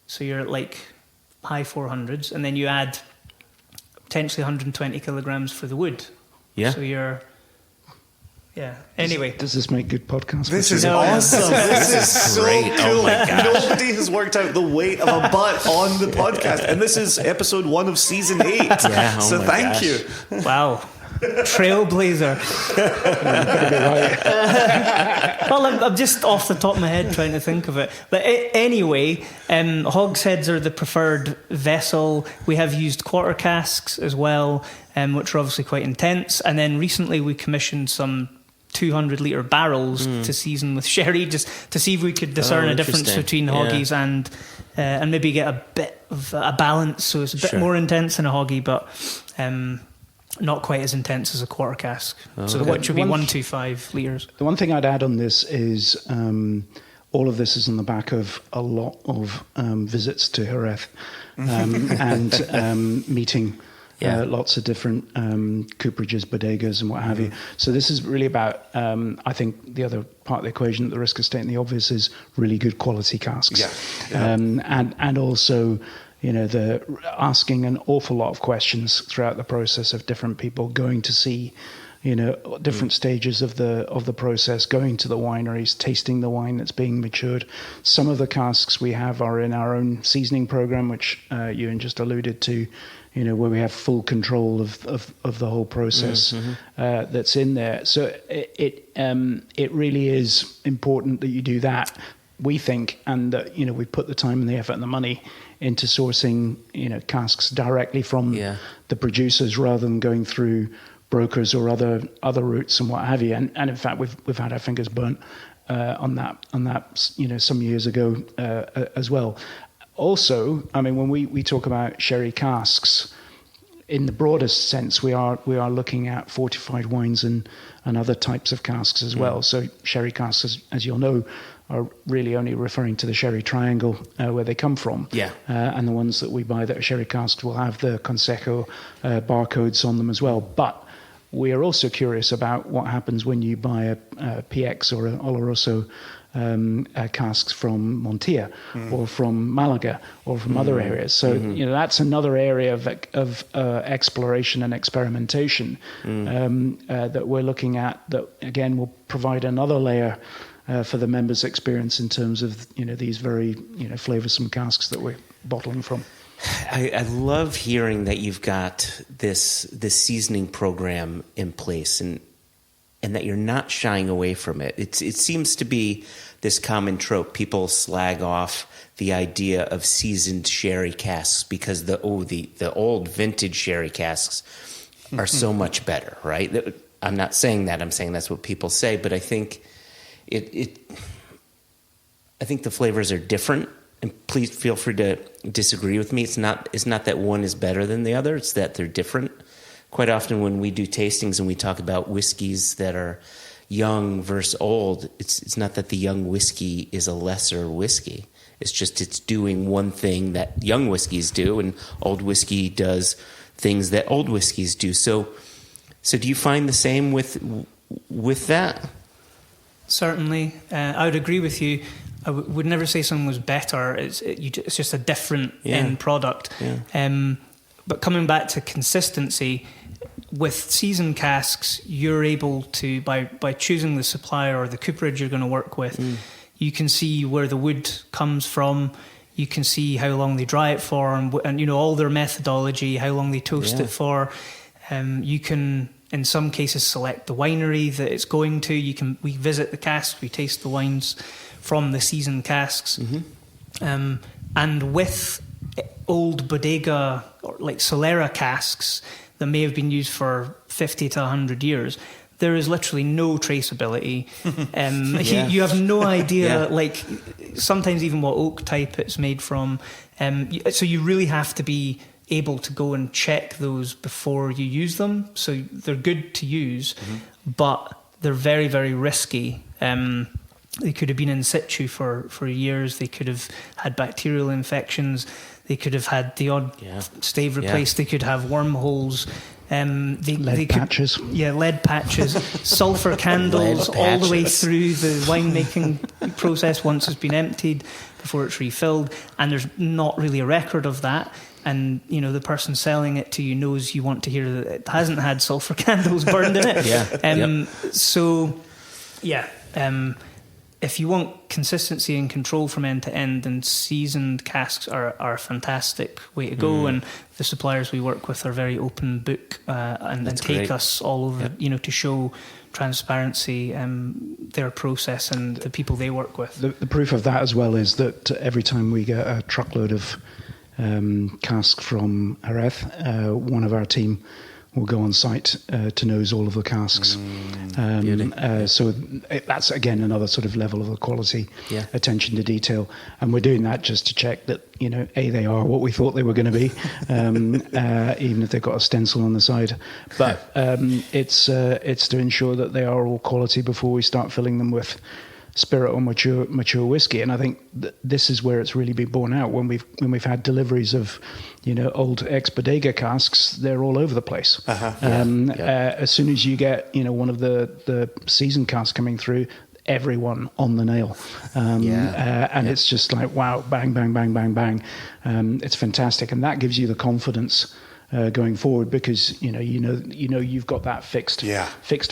so you're at like high 400s, and then you add potentially 120 kilograms for the wood. Yeah. So you're... Yeah. Anyway. Does this make good podcast? This is awesome. This is so great. cool. Oh my gosh. Nobody has worked out the weight of a butt on the podcast. And this is episode 1 of season 8. Yeah, so thank you. Wow. Trailblazer. Well, I'm just off the top of my head trying to think of it. But anyway, hogsheads are the preferred vessel. We have used quarter casks as well, which are obviously quite intense. And then recently we commissioned some 200-litre barrels to season with sherry, just to see if we could discern a difference between hoggies and maybe get a bit of a balance. So it's a bit more intense than a hoggy, but... not quite as intense as a quarter cask. So the watch would be 125 litres. The one thing I'd add on this is all of this is on the back of a lot of visits to Jerez and meeting lots of different cooperages, bodegas and what have you. So this is really about, I think the other part of the equation, at the risk of stating the obvious, is really good quality casks. And also... the asking an awful lot of questions throughout the process of different people, going to see, different stages of the process, going to the wineries, tasting the wine that's being matured. Some of the casks we have are in our own seasoning program, which Euan just alluded to, where we have full control of the whole process that's in there. So it really is important that you do that, we think, and that we put the time and the effort and the money into sourcing, casks directly from the producers rather than going through brokers or other routes and what have you. And in fact, we've had our fingers burnt on that some years ago as well. Also, I mean, when we talk about sherry casks, in the broadest sense, we are looking at fortified wines and other types of casks as well. So sherry casks, as you'll know, are really only referring to the sherry triangle where they come from. And the ones that we buy that are sherry casks will have the Consejo barcodes on them as well. But we are also curious about what happens when you buy a PX or an Oloroso casks from Montilla or from Malaga or from other areas. So that's another area of exploration and experimentation that we're looking at, that again will provide another layer for the members' experience in terms of these very flavoursome casks that we're bottling from. I love hearing that you've got this seasoning program in place and that you're not shying away from it. It seems to be this common trope. People slag off the idea of seasoned sherry casks because the old vintage sherry casks are so much better, right? I'm not saying that. I'm saying that's what people say, but I think I think the flavors are different, and please feel free to disagree with me. It's not that one is better than the other. It's that they're different. Quite often when we do tastings and we talk about whiskeys that are young versus old, it's not that the young whiskey is a lesser whiskey. It's just it's doing one thing that young whiskeys do, and old whiskey does things that old whiskeys do. So do you find the same with that? Certainly. I would agree with you. I would never say something was better. It's just a different end product. But coming back to consistency, with seasoned casks, you're able to, by choosing the supplier or the cooperage you're going to work with, you can see where the wood comes from. You can see how long they dry it for, and all their methodology, how long they toast it for. You can, in some cases, select the winery that it's going to. We visit the casks, we taste the wines from the seasoned casks. And with old bodega or like Solera casks that may have been used for 50 to 100 years. There is literally no traceability. You have no idea, like sometimes even what oak type it's made from. So you really have to be able to go and check those before you use them. So they're good to use, but they're very, very risky. They could have been in situ for years. They could have had bacterial infections. They could have had the odd stave replaced. They could have wormholes. Lead patches. Yeah, lead patches. Sulphur candles all the way through the winemaking process once it's been emptied before it's refilled. And there's not really a record of that. And, the person selling it to you knows you want to hear that it hasn't had sulphur candles burned in it. So, if you want consistency and control from end to end, then seasoned casks are a fantastic way to go. And the suppliers we work with are very open book and take us all over, to show transparency, their process and the people they work with. The proof of that as well is that every time we get a truckload of cask from Jerez, one of our team will go on site to nose all of the casks. So that's, again, another sort of level of the quality, attention to detail. And we're doing that just to check that, they are what we thought they were going to be, even if they've got a stencil on the side. But it's to ensure that they are all quality before we start filling them with spirit or mature whiskey. And I think this is where it's really been borne out. When we've had deliveries of old ex-bodega casks, they're all over the place. As soon as you get one of the seasoned casks coming through, everyone on the nail, and it's just like, wow, bang, bang, bang, bang, bang. It's fantastic, and that gives you the confidence going forward, because you've got that fixed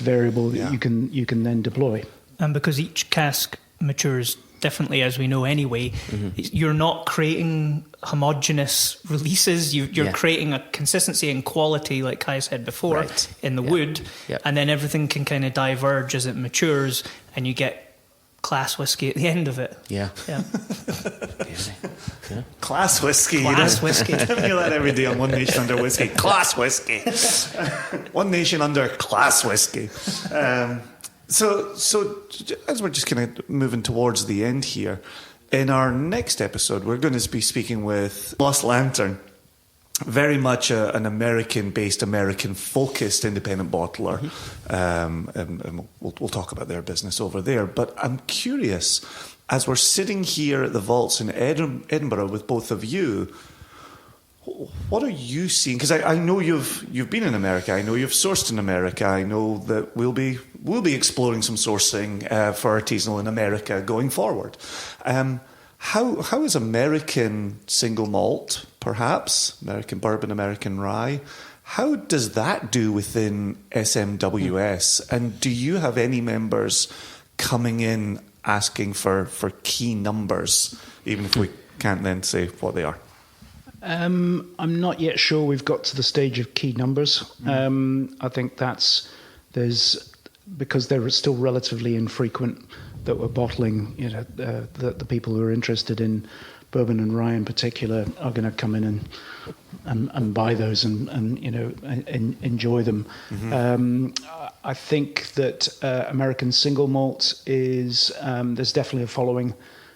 variable that you can then deploy. And because each cask matures differently, as we know anyway, you're not creating homogeneous releases. You're creating a consistency and quality, like Kai said before, in the wood. And then everything can kind of diverge as it matures, and you get class whiskey at the end of it. Class whiskey. Class whiskey. I feel that every day on One Nation Under Whiskey. Class whiskey. One Nation Under Class whiskey. So as we're just kind of moving towards the end here, in our next episode, we're going to be speaking with Lost Lantern, very much an American-based, American-focused independent bottler. And we'll talk about their business over there. But I'm curious, as we're sitting here at the vaults in Edinburgh with both of you, what are you seeing? Because I know you've been in America. I know you've sourced in America. I know that we'll be exploring some sourcing for artisanal in America going forward. How is American single malt, perhaps American bourbon, American rye? How does that do within SMWS? And do you have any members coming in asking for key numbers, even if we can't then say what they are? I'm not yet sure we've got to the stage of key numbers. I think because they're still relatively infrequent that we're bottling. The people who are interested in bourbon and rye in particular are going to come in and buy those and enjoy them. I think that American single malt is there's definitely a following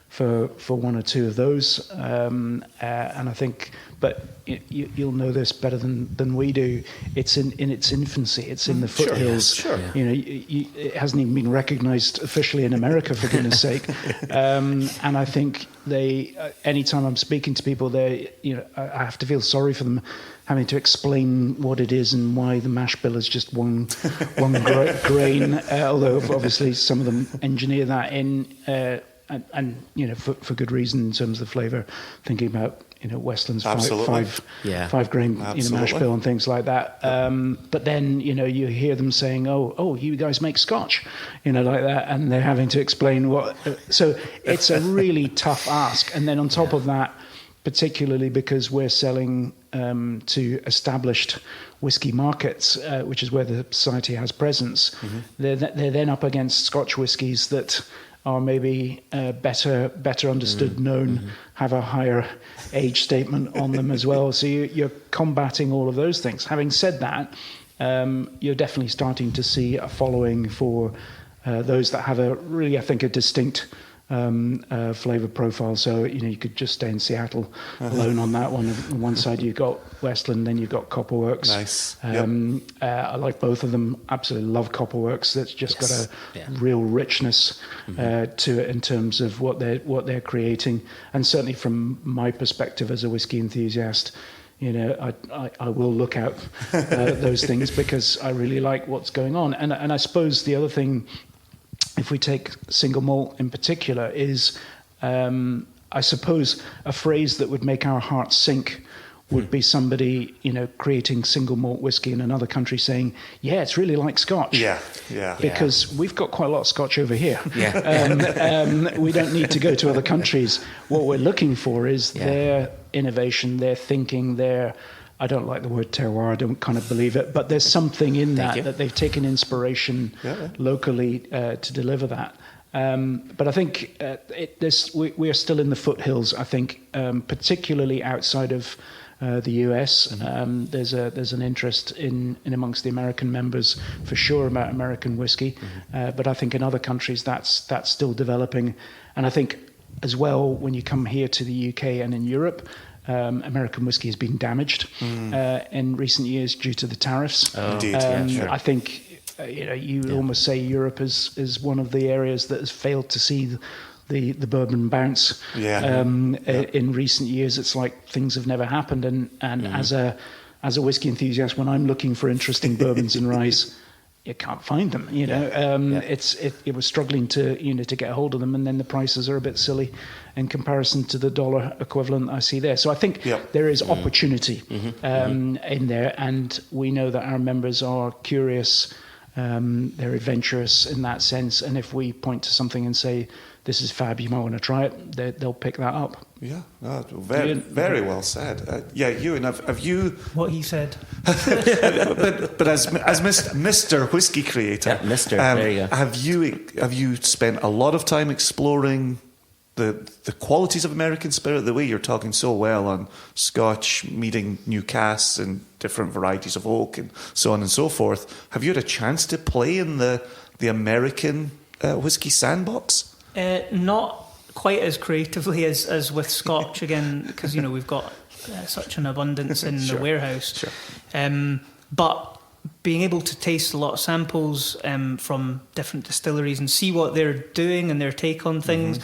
for one or two of those, and I think, but you'll know this better than we do. It's in its infancy. It's in the foothills. Sure. It hasn't even been recognised officially in America, for goodness' sake. And I think anytime I'm speaking to people, I have to feel sorry for them, having to explain what it is and why the mash bill is just one grain. Although obviously some of them engineer that in. And for good reason in terms of the flavour, thinking about Westland's five grain mash bill and things like that. But then you hear them saying, oh, you guys make Scotch, like that, and they're having to explain what. So it's a really tough ask. And then on top of that, particularly because we're selling to established whiskey markets, which is where the society has presence, they're then up against Scotch whiskies that are maybe better understood, known, have a higher age statement on them as well. So you're combating all of those things. Having said that, you're definitely starting to see a following for those that have a really, I think, a distinct flavor profile. So you could just stay in Seattle alone on that one. On one side you've got Westland, then you've got Copperworks. Nice. I like both of them. Absolutely love Copperworks. That's just got a real richness to it in terms of what they're creating. And certainly from my perspective as a whiskey enthusiast, I will look out those things because I really like what's going on. And I suppose the other thing, if we take single malt in particular, is I suppose a phrase that would make our hearts sink would be somebody, creating single malt whiskey in another country saying, yeah, it's really like Scotch. Yeah. Because we've got quite a lot of Scotch over here. Yeah. We don't need to go to other countries. What we're looking for is their innovation, their thinking, I don't like the word terroir, I don't kind of believe it, but there's something in that they've taken inspiration locally to deliver that. But I think we are still in the foothills, I think, particularly outside of the US. There's an interest in amongst the American members for sure about American whiskey, but I think in other countries that's still developing. And I think as well, when you come here to the UK and in Europe, American whiskey has been damaged in recent years due to the tariffs. Indeed, sure. I think you would almost say Europe is one of the areas that has failed to see the bourbon bounce. In recent years, it's like things have never happened. And as a whiskey enthusiast, when I'm looking for interesting bourbons and ryes, you can't find them. It was struggling to get a hold of them, and then the prices are a bit silly in comparison to the dollar equivalent I see there. So I think there is opportunity in there, and we know that our members are curious, they're adventurous in that sense, and if we point to something and say, this is fab, you might want to try it, they'll pick that up. Yeah, very well said. Euan, have you... What he said. but as Mr. Whisky Creator, Mr. There you go. Have you spent a lot of time exploring the qualities of American spirit, the way you're talking so well on Scotch, meeting new casks and different varieties of oak and so on and so forth? Have you had a chance to play in the American whisky sandbox? Not quite as creatively as with Scotch, again, because we've got such an abundance in the warehouse. Sure. But being able to taste a lot of samples from different distilleries and see what they're doing and their take on things,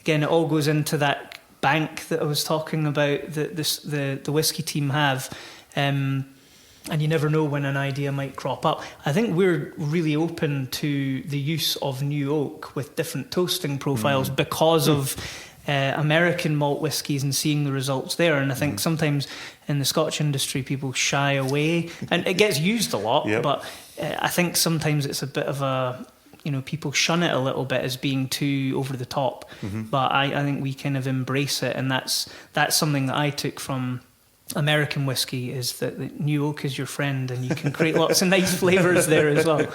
again, it all goes into that bank that I was talking about that the whiskey team have. And you never know when an idea might crop up. I think we're really open to the use of new oak with different toasting profiles because of American malt whiskies and seeing the results there. And I think sometimes in the Scotch industry, people shy away. And it gets used a lot, but I think sometimes it's a bit of a... people shun it a little bit as being too over the top. But I think we kind of embrace it. And that's something that I took from American whiskey, is that the new oak is your friend and you can create lots of nice flavours there as well.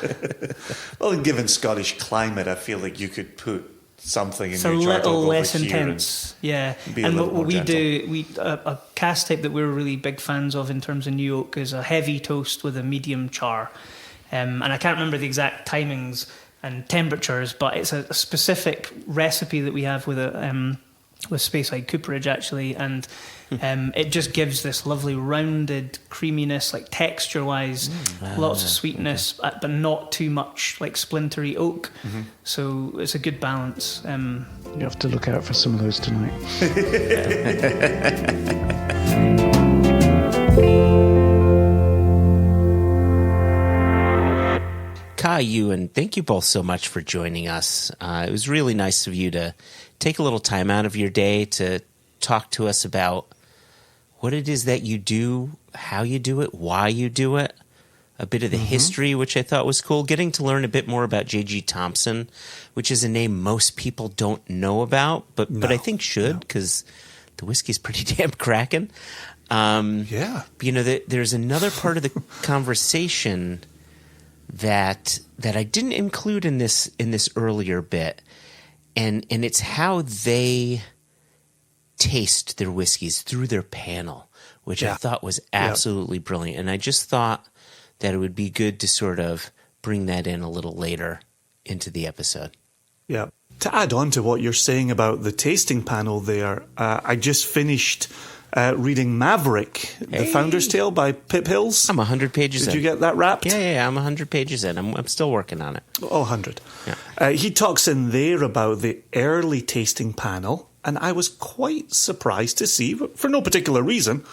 Well, given Scottish climate, I feel like you could put something in it's your jar a little less intense. And what we do, a cask type that we're really big fans of in terms of new oak is a heavy toast with a medium char. And I can't remember the exact timings and temperatures, but it's a specific recipe that we have with Speyside cooperage actually, and it just gives this lovely rounded creaminess, like texture-wise, lots of sweetness, but not too much like splintery oak. So it's a good balance. You have to look out for some of those tonight. Kai, Euan, thank you both so much for joining us. It was really nice of you to take a little time out of your day to talk to us about what it is that you do, how you do it, why you do it, a bit of the history, which I thought was cool, getting to learn a bit more about J.G. Thompson, which is a name most people don't know about, but I think should, because the whiskey's pretty damn cracking. There's another part of the conversation that I didn't include in this earlier bit, And it's how they taste their whiskeys through their panel, which I thought was absolutely brilliant. And I just thought that it would be good to sort of bring that in a little later into the episode. Yeah. To add on to what you're saying about the tasting panel there, I just finished reading Maverick, The Founder's Tale by Pip Hills. I'm 100 pages in. Did you get that wrapped? Yeah, I'm 100 pages in. I'm still working on it. Oh, 100. Yeah. He talks in there about the early tasting panel, and I was quite surprised to see, for no particular reason,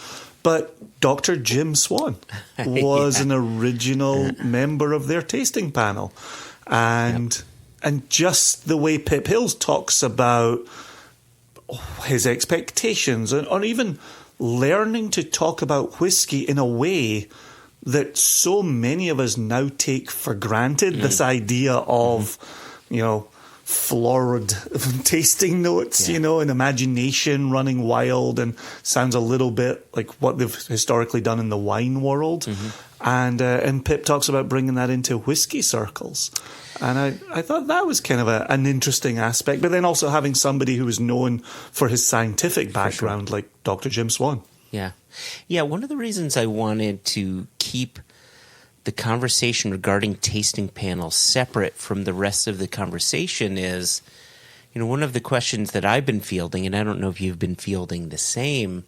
but Dr. Jim Swan was an original member of their tasting panel. And just the way Pip Hills talks about his expectations, or even learning to talk about whiskey in a way that so many of us now take for granted, this idea of, florid tasting notes, and imagination running wild, and sounds a little bit like what they've historically done in the wine world. And Pip talks about bringing that into whiskey circles. And I thought that was kind of an interesting aspect, but then also having somebody who was known for his scientific background, like Dr. Jim Swan. Yeah. Yeah, one of the reasons I wanted to keep the conversation regarding tasting panels separate from the rest of the conversation is, one of the questions that I've been fielding, and I don't know if you've been fielding the same,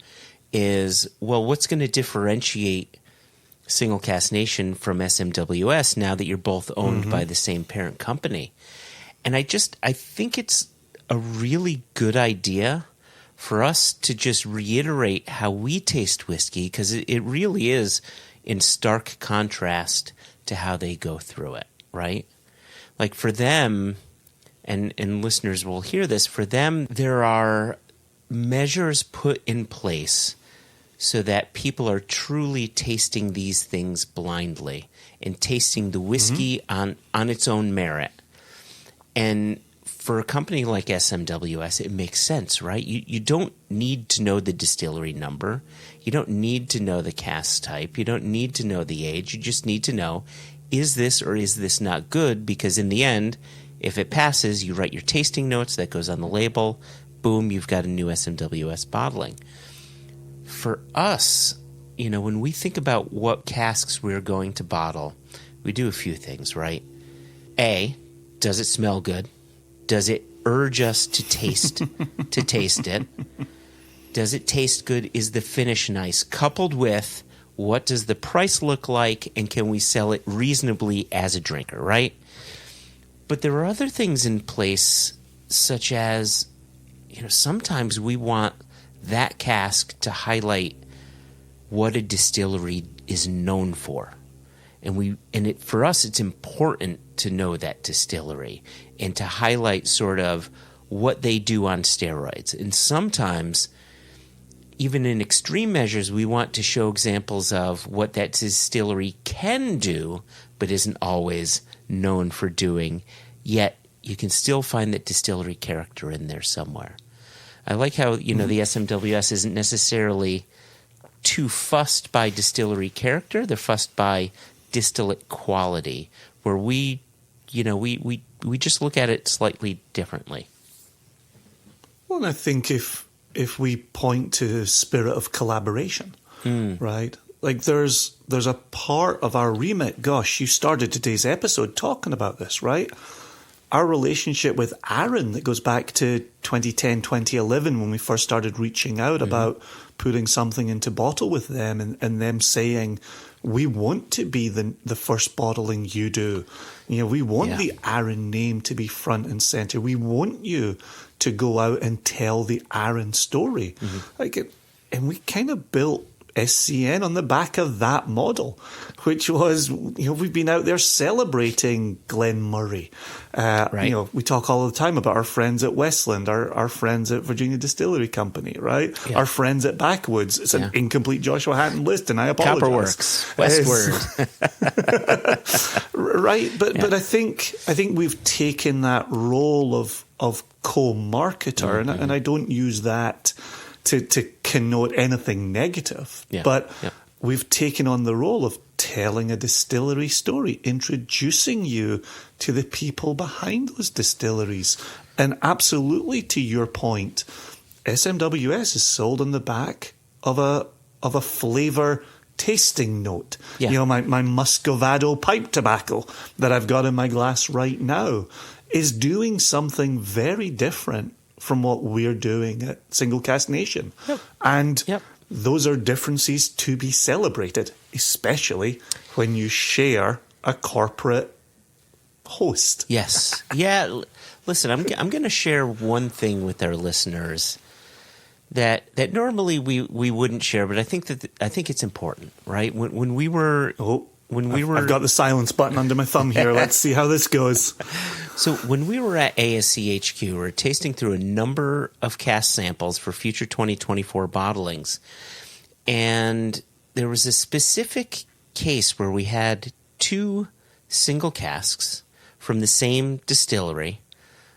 is, well, what's going to differentiate Single Cask Nation from SMWS now that you're both owned by the same parent company? And I think it's a really good idea for us to just reiterate how we taste whiskey, because it really is in stark contrast to how they go through it, right? Like for them, and listeners will hear this, for them there are measures put in place so that people are truly tasting these things blindly and tasting the whiskey on its own merit. And for a company like SMWS, it makes sense, right? You don't need to know the distillery number. You don't need to know the cask type. You don't need to know the age. You just need to know, is this or is this not good? Because in the end, if it passes, you write your tasting notes, that goes on the label. Boom, you've got a new SMWS bottling. For us, when we think about what casks we're going to bottle, we do a few things, right? A, does it smell good? Does it urge us to taste it? Does it taste good? Is the finish nice? Coupled with, what does the price look like, and can we sell it reasonably as a drinker, right? But there are other things in place, such as, sometimes we want that cask to highlight what a distillery is known for. For us, it's important to know that distillery and to highlight sort of what they do on steroids. And sometimes, even in extreme measures, we want to show examples of what that distillery can do, but isn't always known for doing. Yet, you can still find that distillery character in there somewhere. I like how, the SMWS isn't necessarily too fussed by distillery character. They're fussed by distillate quality, where we just look at it slightly differently. Well, and I think if we point to spirit of collaboration, right? Like there's a part of our remit. Gosh, you started today's episode talking about this, right? Our relationship with Aaron that goes back to 2010, 2011 when we first started reaching out about putting something into bottle with them and them saying, we want to be the first bottling you do. We want the Aaron name to be front and center. We want you to go out and tell the Aaron story. And we kind of built SCN on the back of that model, which was, we've been out there celebrating Glen Murray. Right. We talk all the time about our friends at Westland, our friends at Virginia Distillery Company, right? Yeah. Our friends at Backwoods. It's an incomplete Joshua Hatton list, and I apologize. Copperworks, Westward. Right, but I think we've taken that role of co-marketer, and I don't use that to connote anything negative. Yeah. But we've taken on the role of telling a distillery story, introducing you to the people behind those distilleries. And absolutely, to your point, SMWS is sold on the back of a flavour tasting note. Yeah. You know, my Muscovado pipe tobacco that I've got in my glass right now is doing something very different from what we're doing at Single Cask Nation. Yep. And Yep. those are differences to be celebrated, especially when you share a corporate host. Yes. Yeah. Listen, I'm going to share one thing with our listeners that normally we wouldn't share, but I think it's important, right? When we were I've got the silence button under my thumb here. Let's see how this goes. So when we were at ASCHQ, we were tasting through a number of cask samples for future 2024 bottlings. And there was a specific case where we had 2 single casks from the same distillery.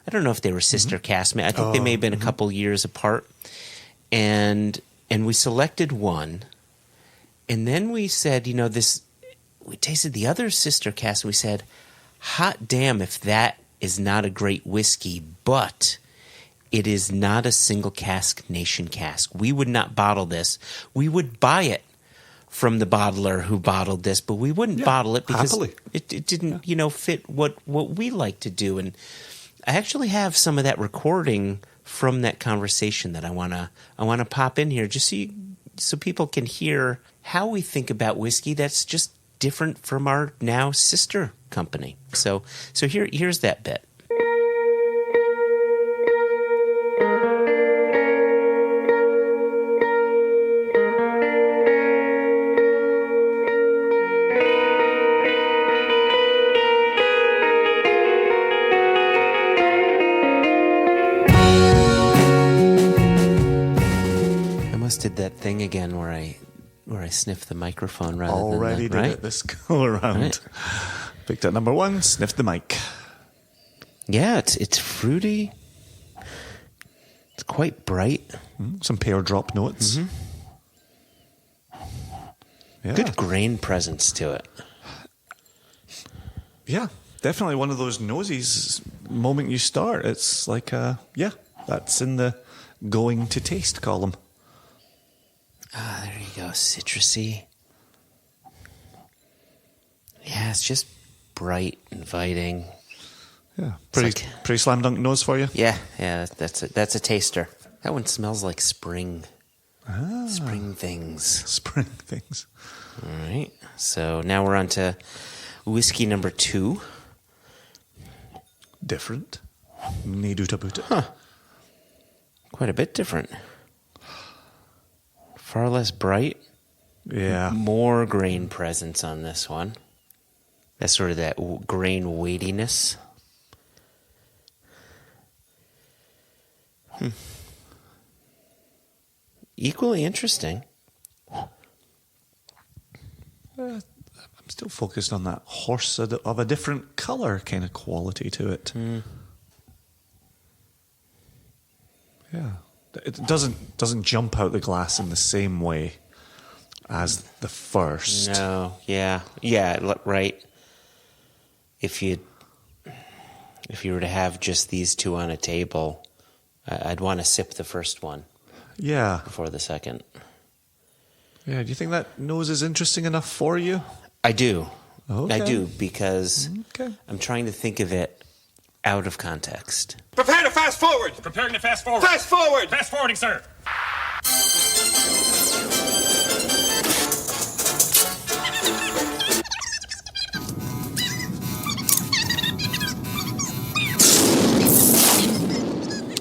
I don't know if they were sister casks. I think they may have been a couple years apart. And we selected one. And then we said, we tasted the other sister cask, and we said, hot damn if that is not a great whiskey, but it is not a Single Cask Nation cask. We would not bottle this. We would buy it from the bottler who bottled this, but we wouldn't bottle it because it didn't, fit what we like to do. And I actually have some of that recording from that conversation that I wanna pop in here just so people can hear how we think about whiskey that's just different from our now sister company. So here's that bit. I must did that thing again where I sniffed the microphone rather Already than did it this go around. Right. Picked at number 1, sniffed the mic. Yeah, it's fruity. It's quite bright. Some pear drop notes. Yeah. Good grain presence to it. Yeah, definitely one of those noses. Moment you start, it's like, that's in the going to taste column. Ah, there you go, citrusy. Yeah, it's just bright, inviting. Yeah, pretty slam dunk nose for you. Yeah, that's a taster. That one smells like spring. Spring things. Spring things. All right, so now we're on to whiskey number 2. Different. Need to put it. Huh. Quite a bit different. Far less bright. Yeah. More grain presence on this one. That's sort of that grain weightiness. Equally interesting. I'm still focused on that horse of a different colour kind of quality to it. Yeah. It doesn't jump out the glass in the same way as the first. No, yeah, right. If you were to have just these 2 on a table, I'd want to sip the first one. Yeah. Before the second. Yeah. Do you think that nose is interesting enough for you? I do. Okay. I do, because I'm trying to think of it out of context. Prepare to fast forward! Preparing to fast forward. Fast forward! Fast forwarding, sir.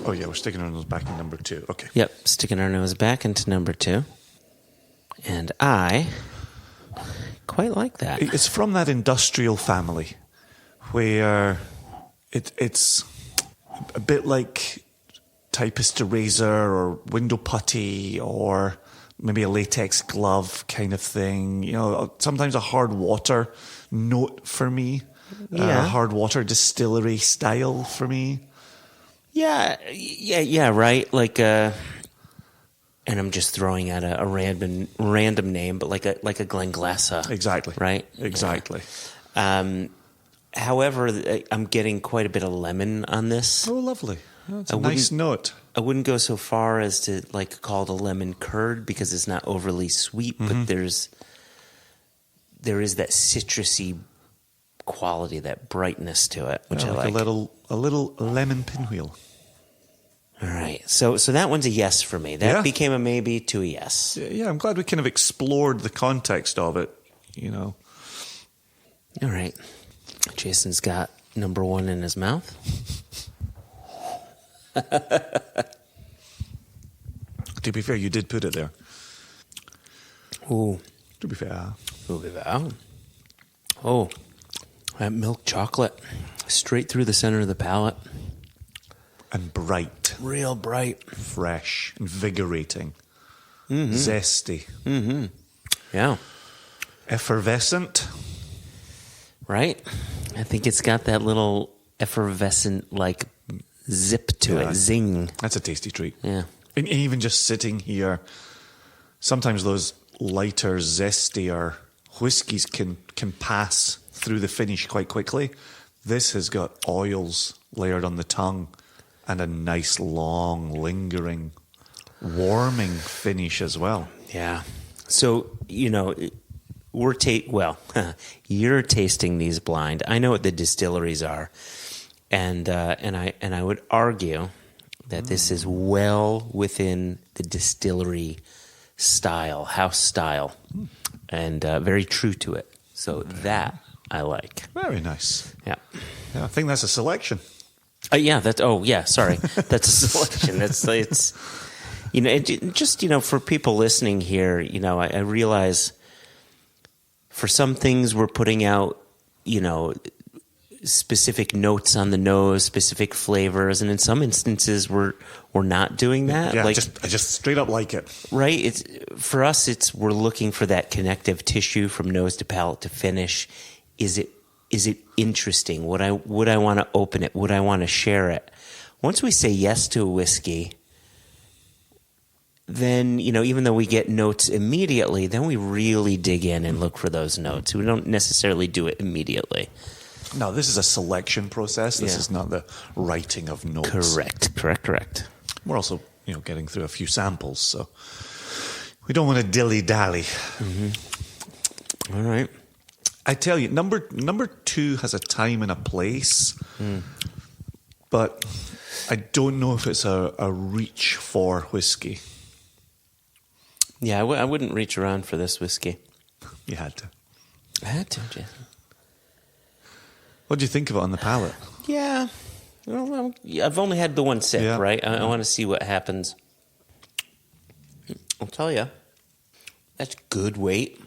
Oh, yeah, we're sticking our nose back in number 2. Okay. Yep, sticking our nose back into number 2. And I quite like that. It's from that industrial family where it's a bit like typist eraser or window putty or maybe a latex glove kind of thing. Sometimes a hard water note for me. Yeah. Hard water distillery style for me. Yeah, right. Like and I'm just throwing out a random name, but like a Glenglassa. Exactly. Right? Exactly. However, I'm getting quite a bit of lemon on this. Oh, lovely. That's a nice note. I wouldn't go so far as to like call it a lemon curd because it's not overly sweet, but there is that citrusy quality, that brightness to it, which I like. A little lemon pinwheel. All right, so that one's a yes for me. That became a maybe to a yes. Yeah, I'm glad we kind of explored the context of it. All right, Jason's got number one in his mouth. To be fair, you did put it there. Ooh. To be fair. Oh, that milk chocolate. Straight through the center of the palate. And bright. Real bright. Fresh. Invigorating. Zesty. Yeah. Effervescent. Right? I think it's got that little effervescent, like, zip to it. Zing. That's a tasty treat. Yeah. And even just sitting here, sometimes those lighter, zestier whiskies can pass through the finish quite quickly. This has got oils layered on the tongue and a nice, long, lingering, warming finish as well. Yeah. So, you're tasting these blind. I know what the distilleries are, and I would argue that this is well within the distillery style, house style, and very true to it. So that I like. Very nice. Yeah. I think that's a selection. Sorry. That's a selection. It's for people listening here, I realize for some things we're putting out, specific notes on the nose, specific flavors, and in some instances we're not doing that. Yeah, I just straight up like it. Right? It's for us. We're looking for that connective tissue from nose to palate to finish. Is it interesting? Would I want to open it? Would I want to share it? Once we say yes to a whiskey, then, even though we get notes immediately, then we really dig in and look for those notes. We don't necessarily do it immediately. No, this is a selection process. This is not the writing of notes. Correct. We're also, getting through a few samples, so we don't want to dilly-dally. All right. I tell you, number two has a time and a place, but I don't know if it's a reach for whiskey. Yeah, I wouldn't reach around for this whiskey. You had to. I had to, Jason. What do you think of it on the palate? Yeah. Well, I've only had the one sip, right? I want to see what happens. I'll tell you, that's good weight.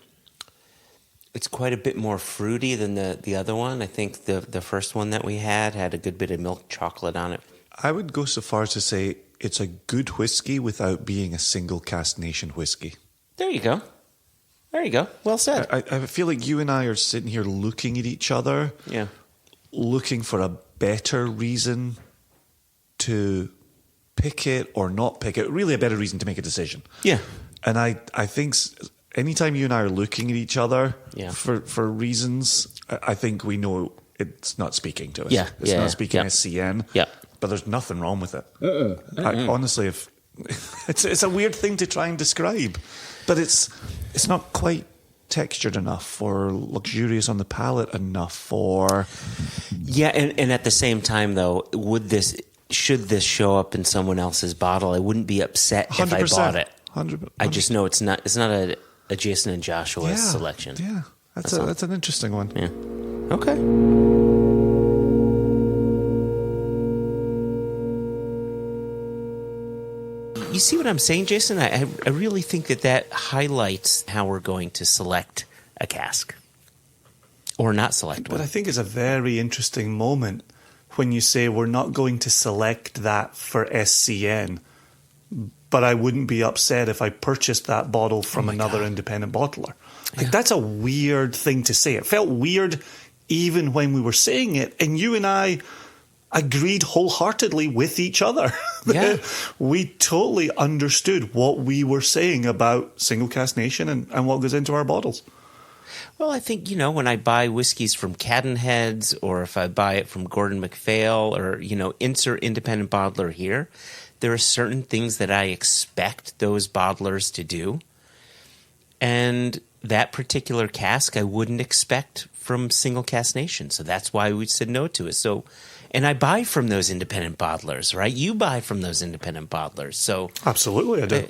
It's quite a bit more fruity than the other one. I think the first one that we had a good bit of milk chocolate on it. I would go so far as to say it's a good whiskey without being a single cask nation whiskey. There you go. Well said. I feel like you and I are sitting here looking at each other, looking for a better reason to pick it or not pick it. Really a better reason to make a decision. Yeah. And I think anytime you and I are looking at each other for reasons, I think we know it's not speaking to us. Yeah. It's not speaking SCN. Yeah. But there's nothing wrong with it. Honestly, it's a weird thing to try and describe, but it's not quite textured enough or luxurious on the palate enough for... Yeah, and at the same time, though, should this show up in someone else's bottle, I wouldn't be upset 100%, if I bought it. 100%. I just know it's not a Jason and Joshua selection. Yeah, that's an interesting one. Yeah. Okay. You see what I'm saying, Jason? I really think that highlights how we're going to select a cask. Or not select one. But I think it's a very interesting moment when you say we're not going to select that for SCN, but I wouldn't be upset if I purchased that bottle from another independent bottler. Like, that's a weird thing to say. It felt weird even when we were saying it, and you and I agreed wholeheartedly with each other. Yeah. We totally understood what we were saying about single cask nation and what goes into our bottles. Well, I think, when I buy whiskeys from Cadden Heads, or if I buy it from Gordon MacPhail, or, insert independent bottler here, there are certain things that I expect those bottlers to do. And that particular cask I wouldn't expect from Single Cask Nation. So that's why we said no to it. So, and I buy from those independent bottlers, right? You buy from those independent bottlers. So absolutely, I do.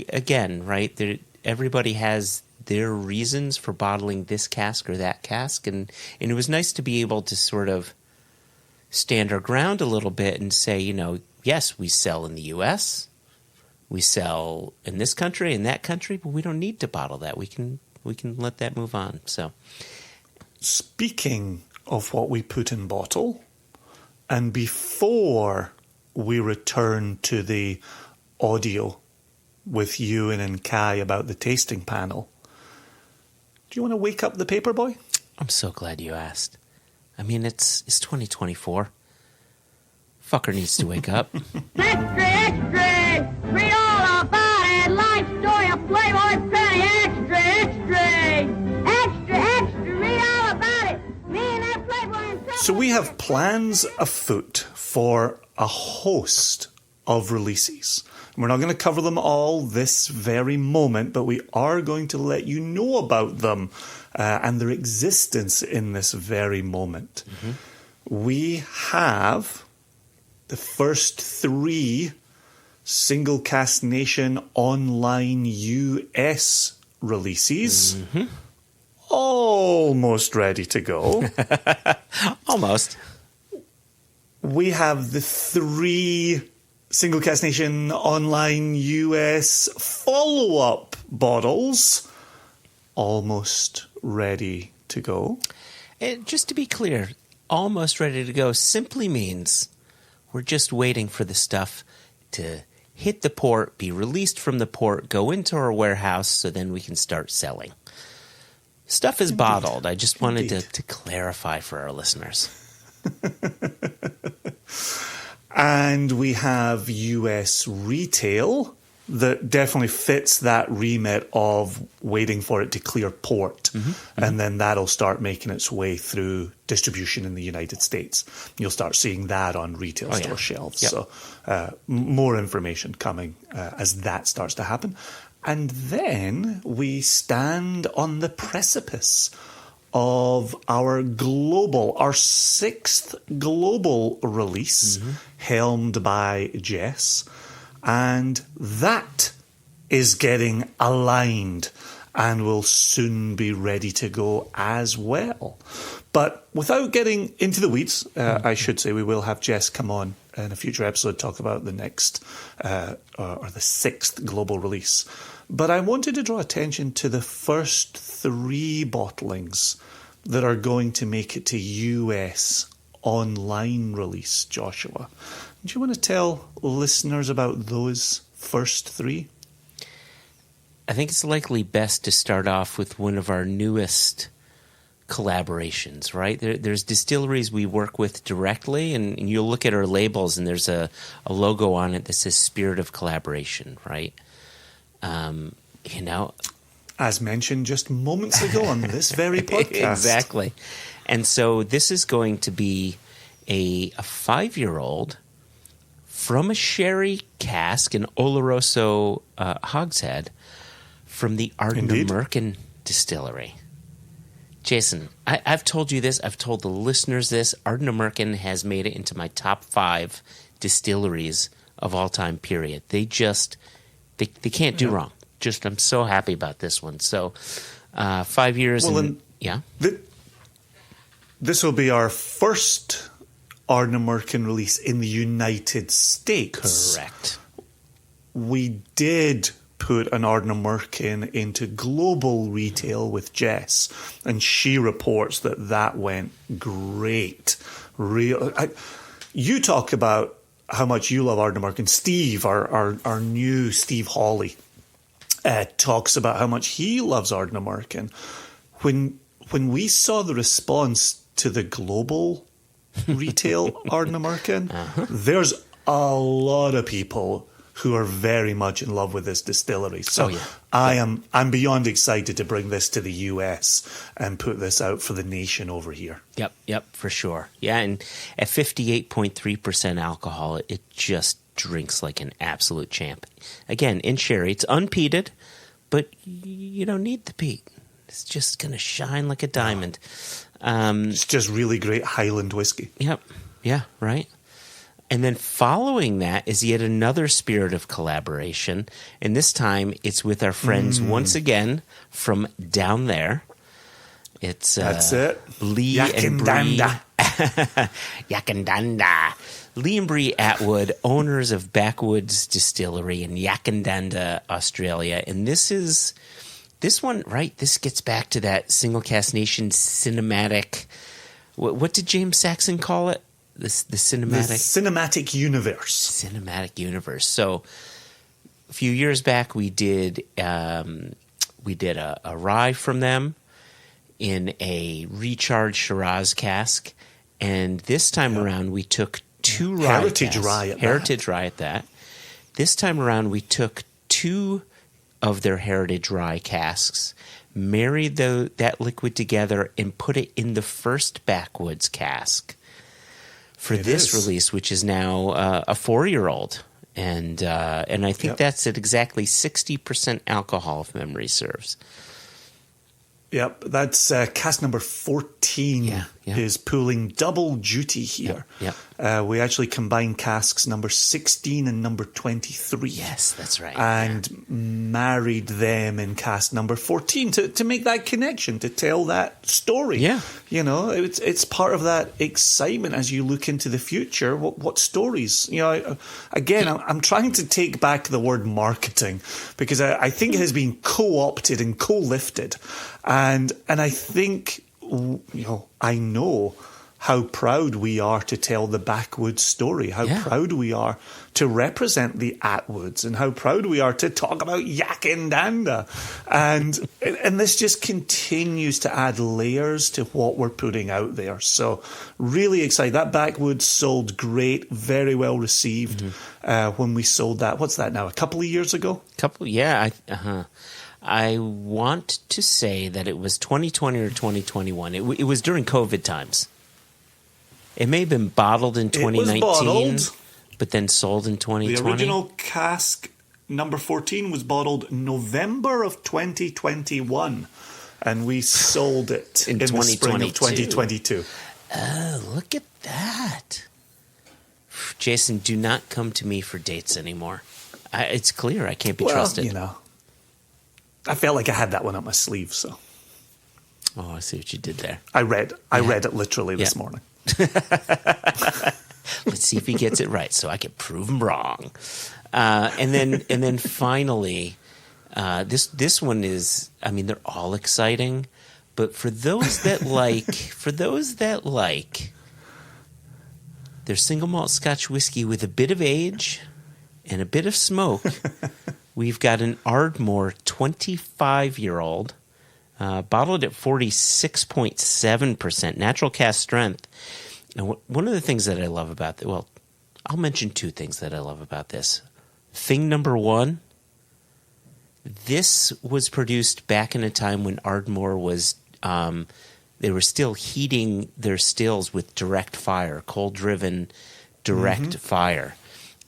Again, right? Everybody has their reasons for bottling this cask or that cask. And it was nice to be able to sort of stand our ground a little bit and say, yes, we sell in the U.S., we sell in this country and that country, but we don't need to bottle that. We can let that move on. So, speaking of what we put in bottle, and before we return to the audio with Euan and Kai about the tasting panel, do you want to wake up the paper boy? I'm so glad you asked. I mean, it's 2024. Fucker needs to wake up. Extra, extra! Read all about it! Life story of Playboy Penny! Extra, extra! Extra, extra! Read all about it! Me and that Playboy and So we have plans afoot for a host of releases. We're not going to cover them all this very moment, but we are going to let you know about them and their existence in this very moment. Mm-hmm. We have the first 3 Single Cask Nation online US releases. Mm-hmm. Almost ready to go. Almost. We have the 3 Single Cask Nation online US follow-up bottles almost ready to go. And just to be clear, almost ready to go simply means we're just waiting for the stuff to hit the port, be released from the port, go into our warehouse, so then we can start selling. Stuff is bottled. I just wanted to clarify for our listeners. And we have US retail that definitely fits that remit of waiting for it to clear port. Mm-hmm. And then that'll start making its way through distribution in the United States. You'll start seeing that on retail store shelves. Yep. So more information coming as that starts to happen. And then we stand on the precipice of our 6th global release, helmed by Jess. And that is getting aligned and will soon be ready to go as well. But without getting into the weeds, I should say we will have Jess come on in a future episode talk about the next or the 6th global release. But I wanted to draw attention to the first 3 bottlings that are going to make it to US online release, Joshua. Do you want to tell listeners about those first 3? I think it's likely best to start off with one of our newest collaborations, right? There's distilleries we work with directly, and you'll look at our labels, and there's a logo on it that says Spirit of Collaboration, right? As mentioned just moments ago on this very podcast. Exactly. And so this is going to be a 5-year-old from a sherry cask, an Oloroso hogshead, from the Ardnamurchan distillery. Jason, I've told you this. I've told the listeners this. Ardnamurchan has made it into my top 5 distilleries of all time, period. They can't do wrong. Just, I'm so happy about this one. So, 5 years. This will be our first Ardnamurchan release in the United States. Correct. We did put an Ardnamurchan into global retail with Jess, and she reports that went great. You talk about how much you love Ardnamurchan. Steve, our new Steve Hawley, talks about how much he loves Ardnamurchan. When we saw the response to the global retail Ardnamurchan, there's a lot of people who are very much in love with this distillery. So I'm beyond excited to bring this to the US and put this out for the nation over here. Yep, for sure. Yeah, and at 58.3% alcohol, it just drinks like an absolute champ. Again, in sherry, it's unpeated, but you don't need the peat. It's just going to shine like a diamond. It's just really great Highland whiskey. Yep. Yeah, right. And then following that is yet another spirit of collaboration. And this time it's with our friends once again from down there. It's That's it. Lee and Bree. Yakandanda. Lee and Bree Atwood, owners of Backwoods Distillery in Yakandanda, Australia. And this one, right? This gets back to that Single Cask Nation cinematic. What did James Saxon call it? The cinematic universe. Cinematic universe. So a few years back, we did a rye from them in a recharged Shiraz cask, and this time around we took two rye Heritage rye at that. This time around we took two of their heritage rye casks, married that liquid together, and put it in the first Backwoods cask for this release, which is now a 4-year-old. And I think that's at exactly 60% alcohol, if memory serves. Yep, that's cask number 14 is pulling double duty here. We actually combined casks number 16 and number 23. Yes, that's right. And married them in cask number 14 to make that connection, to tell that story. Yeah. You know, it's part of that excitement as you look into the future. What stories? You know, I'm trying to take back the word marketing because I think it has been co-opted and co-lifted. And I think, you know, I know how proud we are to tell the Backwoods story, how proud we are to represent the Atwoods, and how proud we are to talk about Yakandanda. And this just continues to add layers to what we're putting out there. So really excited. That Backwoods sold great, very well received when we sold that. What's that now, a couple of years ago? I want to say that it was 2020 or 2021. It was during COVID times. It may have been bottled in 2019, but then sold in 2020. The original cask number 14 was bottled November of 2021, and we sold it in the spring of 2022. Oh, look at that. Jason, do not come to me for dates anymore. It's clear I can't be trusted. You know, I felt like I had that one up my sleeve, so. Oh, I see what you did there. I read it literally this morning. Let's see if he gets it right, so I can prove him wrong. And then finally, this one is. I mean, they're all exciting, but for those that like their single malt Scotch whiskey with a bit of age and a bit of smoke, we've got an Ardmore 25-year-old. Bottled at 46.7% natural cask strength. And one of the things that I love about this, well, I'll mention two things that I love about this. Thing number one, this was produced back in a time when Ardmore was, they were still heating their stills with direct fire, coal-driven direct fire.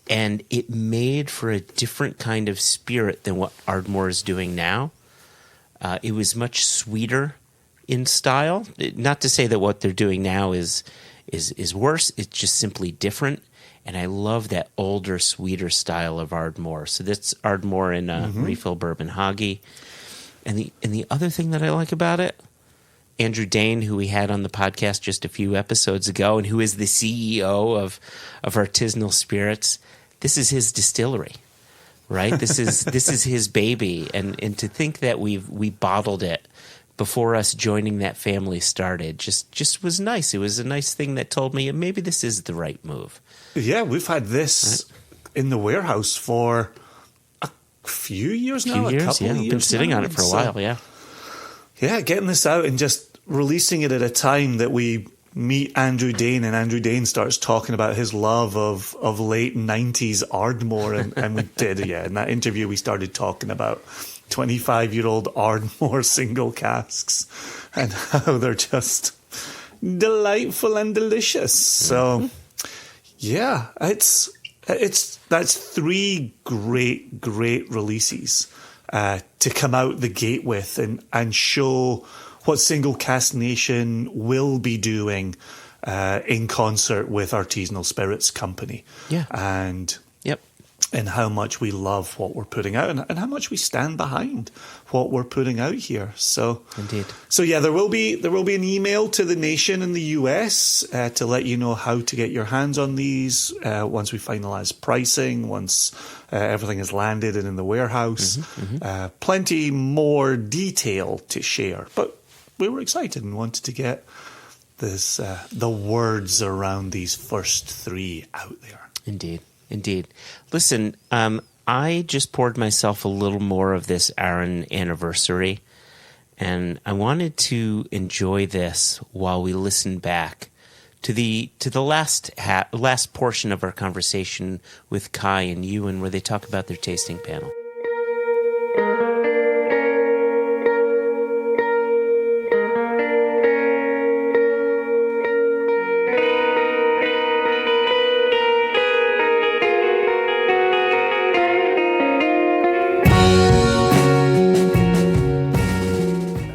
And it made for a different kind of spirit than what Ardmore is doing now. It was much sweeter in style. Not to say that what they're doing now is worse. It's just simply different. And I love that older, sweeter style of Ardmore. So that's Ardmore in refill bourbon hoggy. And the other thing that I like about it, Andrew Dane, who we had on the podcast just a few episodes ago, and who is the CEO of Artisanal Spirits, this is his distillery. Right, this is his baby, and to think that we bottled it before us joining that family started just was nice. It was a nice thing that told me maybe this is the right move. Yeah, we've had this in the warehouse for a few years now. A couple of years. Been sitting on it for a while. Yeah, getting this out and just releasing it at a time that we meet Andrew Dane, and Andrew Dane starts talking about his love of late 90s Ardmore, and we did, in that interview we started talking about 25-year-old Ardmore single casks and how they're just delightful and delicious. So yeah, that's 3 great releases to come out the gate with and show what Single Cask Nation will be doing in concert with Artisanal Spirits Company. Yeah. And how much we love what we're putting out and how much we stand behind what we're putting out here. So indeed. So yeah, there will be an email to the nation in the US to let you know how to get your hands on these once we finalise pricing, once everything is landed and in the warehouse. Plenty more detail to share, but we were excited and wanted to get this the words around these first 3 out there. Indeed. Listen, I just poured myself a little more of this Arran anniversary, and I wanted to enjoy this while we listen back to the last portion of our conversation with Kai and Euan, where they talk about their tasting panel.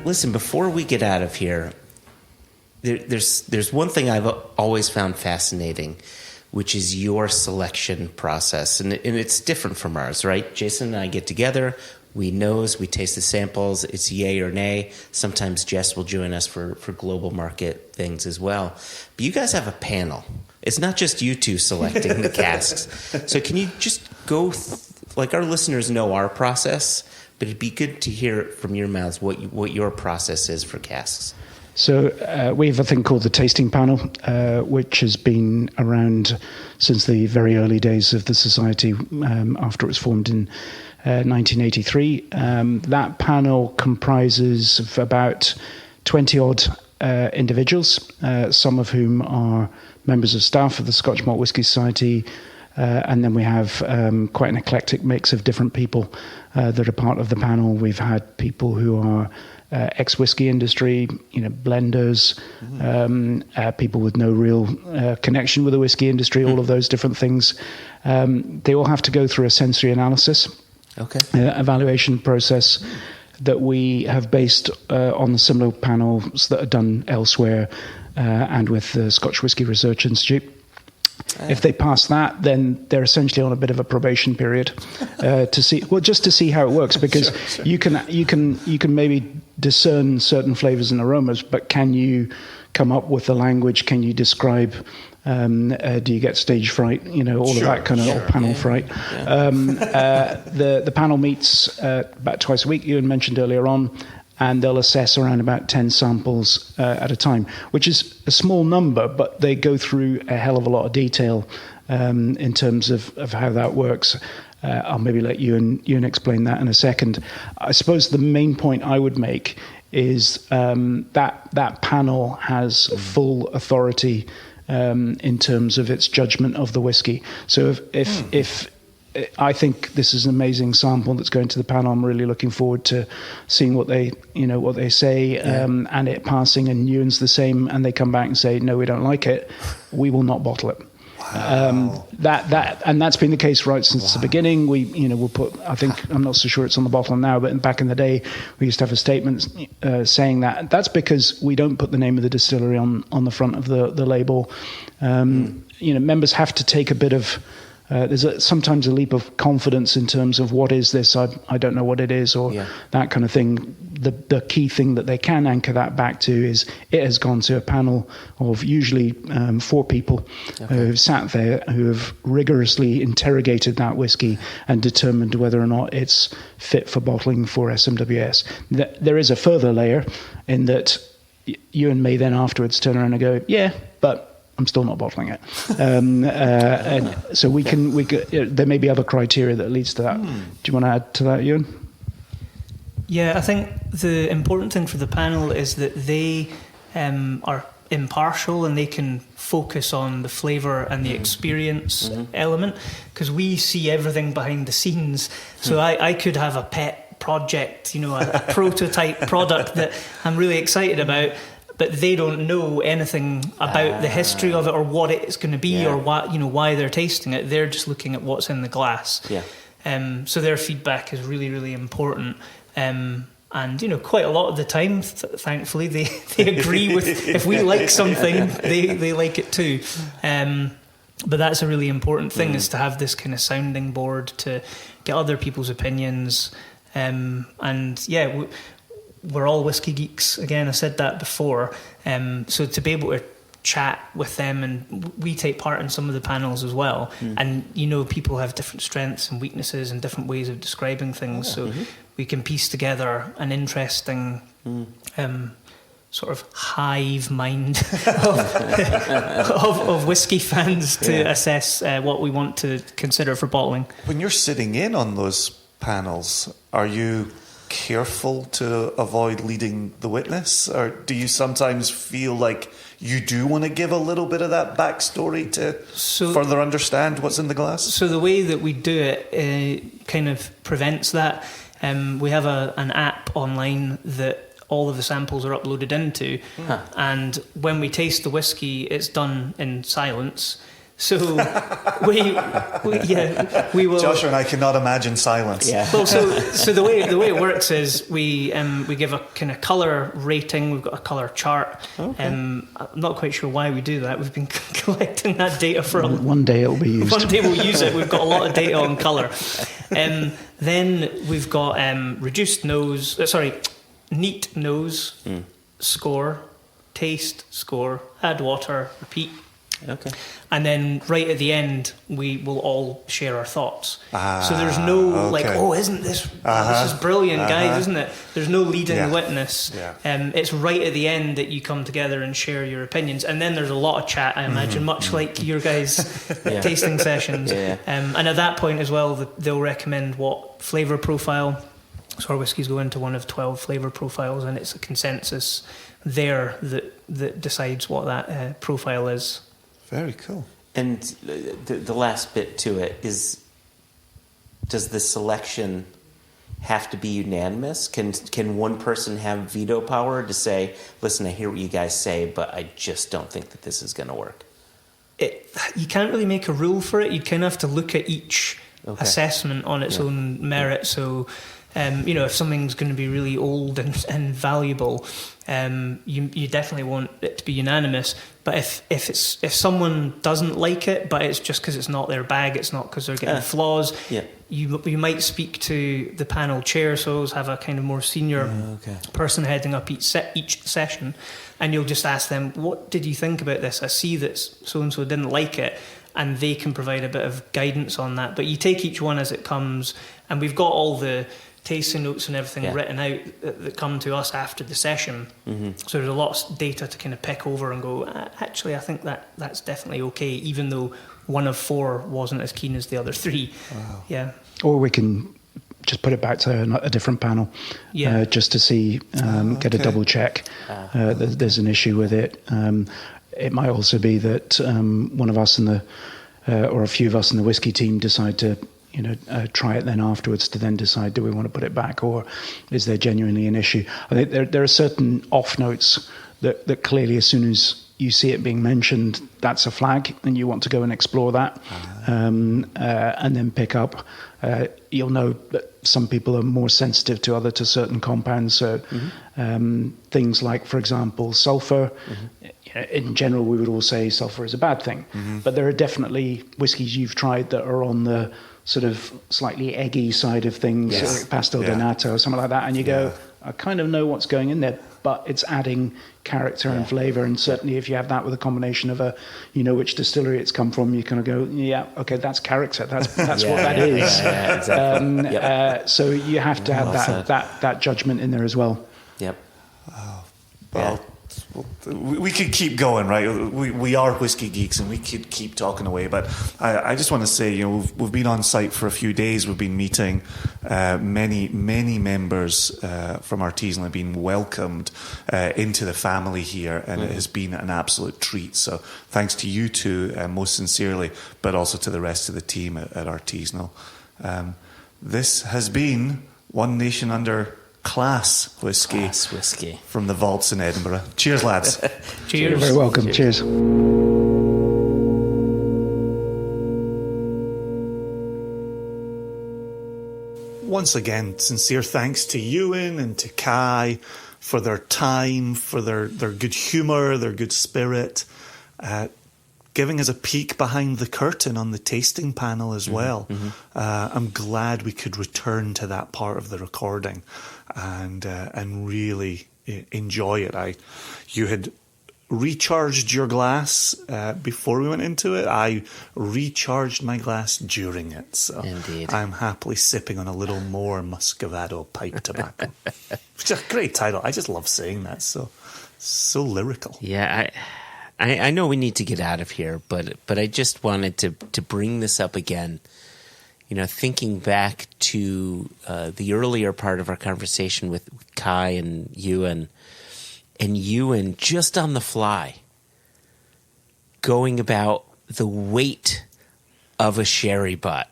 Listen, before we get out of here, there's one thing I've always found fascinating, which is your selection process. And it's different from ours, right? Jason and I get together, we nose, we taste the samples, it's yay or nay. Sometimes Jess will join us for global market things as well. But you guys have a panel. It's not just you two selecting the casks. So can you just go, like our listeners know our process, but it'd be good to hear from your mouths what your process is for casks. So we have a thing called the tasting panel, which has been around since the very early days of the society, after it was formed in 1983. That panel comprises of about 20-odd individuals, some of whom are members of staff of the Scotch Malt Whisky Society, and then we have quite an eclectic mix of different people that are part of the panel. We've had people who are ex-whiskey industry, blenders, people with no real connection with the whiskey industry, all of those different things. They all have to go through a sensory analysis evaluation process that we have based on the similar panels that are done elsewhere and with the Scotch Whisky Research Institute. If they pass that, then they're essentially on a bit of a probation period to see how it works, because sure. you can maybe discern certain flavors and aromas, but can you come up with the language? Can you describe? Do you get stage fright? All of that kind of panel fright. Yeah. The panel meets about twice a week. Euan mentioned earlier on. And they'll assess around about 10 samples at a time, which is a small number, but they go through a hell of a lot of detail in terms of how that works. I'll maybe let Euan explain that in a second. I suppose the main point I would make is that panel has full authority in terms of its judgment of the whiskey. So if I think this is an amazing sample that's going to the panel. I'm really looking forward to seeing what they say, and it passing. And Euan's the same, and they come back and say, "No, we don't like it. We will not bottle it." Wow. That's been the case right since the beginning. We'll put. I think I'm not so sure it's on the bottle now, but back in the day, we used to have a statement saying that. That's because we don't put the name of the distillery on the front of the label. Members have to take a bit of. There's sometimes a leap of confidence in terms of what is this? I don't know what it is, or that kind of thing. The key thing that they can anchor that back to is it has gone to a panel of usually 4 people who have sat there, who have rigorously interrogated that whiskey and determined whether or not it's fit for bottling for SMWS. There is a further layer in that Euan may then afterwards turn around and go, yeah, but I'm still not bottling it. And so we can there may be other criteria that leads to that. Do you want to add to that, Euan? Yeah, I think the important thing for the panel is that they are impartial and they can focus on the flavour and the experience element, because we see everything behind the scenes. So I could have a pet project, you know, a prototype product that I'm really excited about, but they don't know anything about the history of it or what it's going to be or why they're tasting it. They're just looking at what's in the glass. So their feedback is really, really important. And, you know, quite a lot of the time, thankfully, they agree with, if we like something, they like it too. But that's a really important thing, is to have this kind of sounding board to get other people's opinions. And yeah, we're all whiskey geeks. Again, I said that before. So to be able to chat with them, and we take part in some of the panels as well. And, you know, people have different strengths and weaknesses and different ways of describing things. So we can piece together an interesting sort of hive mind of whiskey fans to assess what we want to consider for bottling. When you're sitting in on those panels, are you careful to avoid leading the witness, or do you sometimes feel like you do want to give a little bit of that backstory to further understand what's in the glass? So the way that we do it kind of prevents that. We have an app online that all of the samples are uploaded into, and when we taste the whiskey, it's done in silence. So we will. Joshua and I cannot imagine silence. Well, so the way it works is we give a kind of colour rating. We've got a colour chart. I'm not quite sure why we do that. We've been collecting that data for one day it'll be used. One day we'll use it. We've got a lot of data on colour. Then we've got reduced nose. Neat nose score, taste score, add water, repeat. Okay. And then right at the end, we will all share our thoughts. So there's no like, oh, isn't this this is brilliant, guys, isn't it? There's no leading the witness. It's right at the end that you come together and share your opinions. And then there's a lot of chat, I imagine, much like your guys' tasting sessions. And at that point as well, they'll recommend what flavour profile. So our whiskies go into one of 12 flavour profiles, and it's a consensus there that decides what that profile is. Very cool. And the last bit to it is, does the selection have to be unanimous? Can one person have veto power to say, listen, I hear what you guys say, but I just don't think that this is going to work? You can't really make a rule for it. You kind of have to look at each assessment on its own merit. So, you know, if something's going to be really old and valuable, you definitely want it to be unanimous. But if someone doesn't like it, but it's just because it's not their bag, it's not because they're getting flaws, you might speak to the panel chair. So always have a kind of more senior person heading up each session, and you'll just ask them, what did you think about this? I see that so-and-so didn't like it, and they can provide a bit of guidance on that. But you take each one as it comes, and we've got all the tasting notes and everything written out that come to us after the session. So there's a lot of data to kind of pick over and go, actually, I think that's definitely okay, even though one of 4 wasn't as keen as the other 3. Wow. Or we can just put it back to a different panel, just to see, get a double check. There's an issue with it. It might also be that one of us or a few of us in the whiskey team decide to try it then afterwards to then decide, do we want to put it back, or is there genuinely an issue? I think there are certain off notes that clearly, as soon as you see it being mentioned, that's a flag, and you want to go and explore that, and then pick up. You'll know that some people are more sensitive to certain compounds. So things like, for example, sulfur. In general, we would all say sulfur is a bad thing, but there are definitely whiskies you've tried that are on the sort of slightly eggy side of things, like Pastel Donato or something like that, and you go, I kind of know what's going in there, but it's adding character and flavour. And certainly if you have that with a combination of which distillery it's come from, you kind of go, that's character. That's what that is. Exactly. So you have to have that judgment in there as well. Yep. Well, we could keep going, right? We are whiskey geeks, and we could keep talking away. But I just want to say, we've been on site for a few days. We've been meeting many members from Artisanal, have been welcomed into the family here, and it has been an absolute treat. So thanks to you two, most sincerely, but also to the rest of the team at Artisanal. This has been One Nation Under Class Whisky. Class Whisky. From the vaults in Edinburgh. Cheers, lads. Cheers. You're very welcome. Cheers. Once again, sincere thanks to Euan and to Kai for their time, for their good humour, their good spirit, giving us a peek behind the curtain on the tasting panel as well. I'm glad we could return to that part of the recording and really enjoy it. You had recharged your glass before we went into it. I recharged my glass during it. So indeed. I'm happily sipping on a little more Muscovado pipe tobacco. Which is a great title. I just love saying that. So lyrical. Yeah, I know we need to get out of here, but I just wanted to bring this up again. Thinking back to the earlier part of our conversation with Kai and Euan just on the fly going about the weight of a sherry butt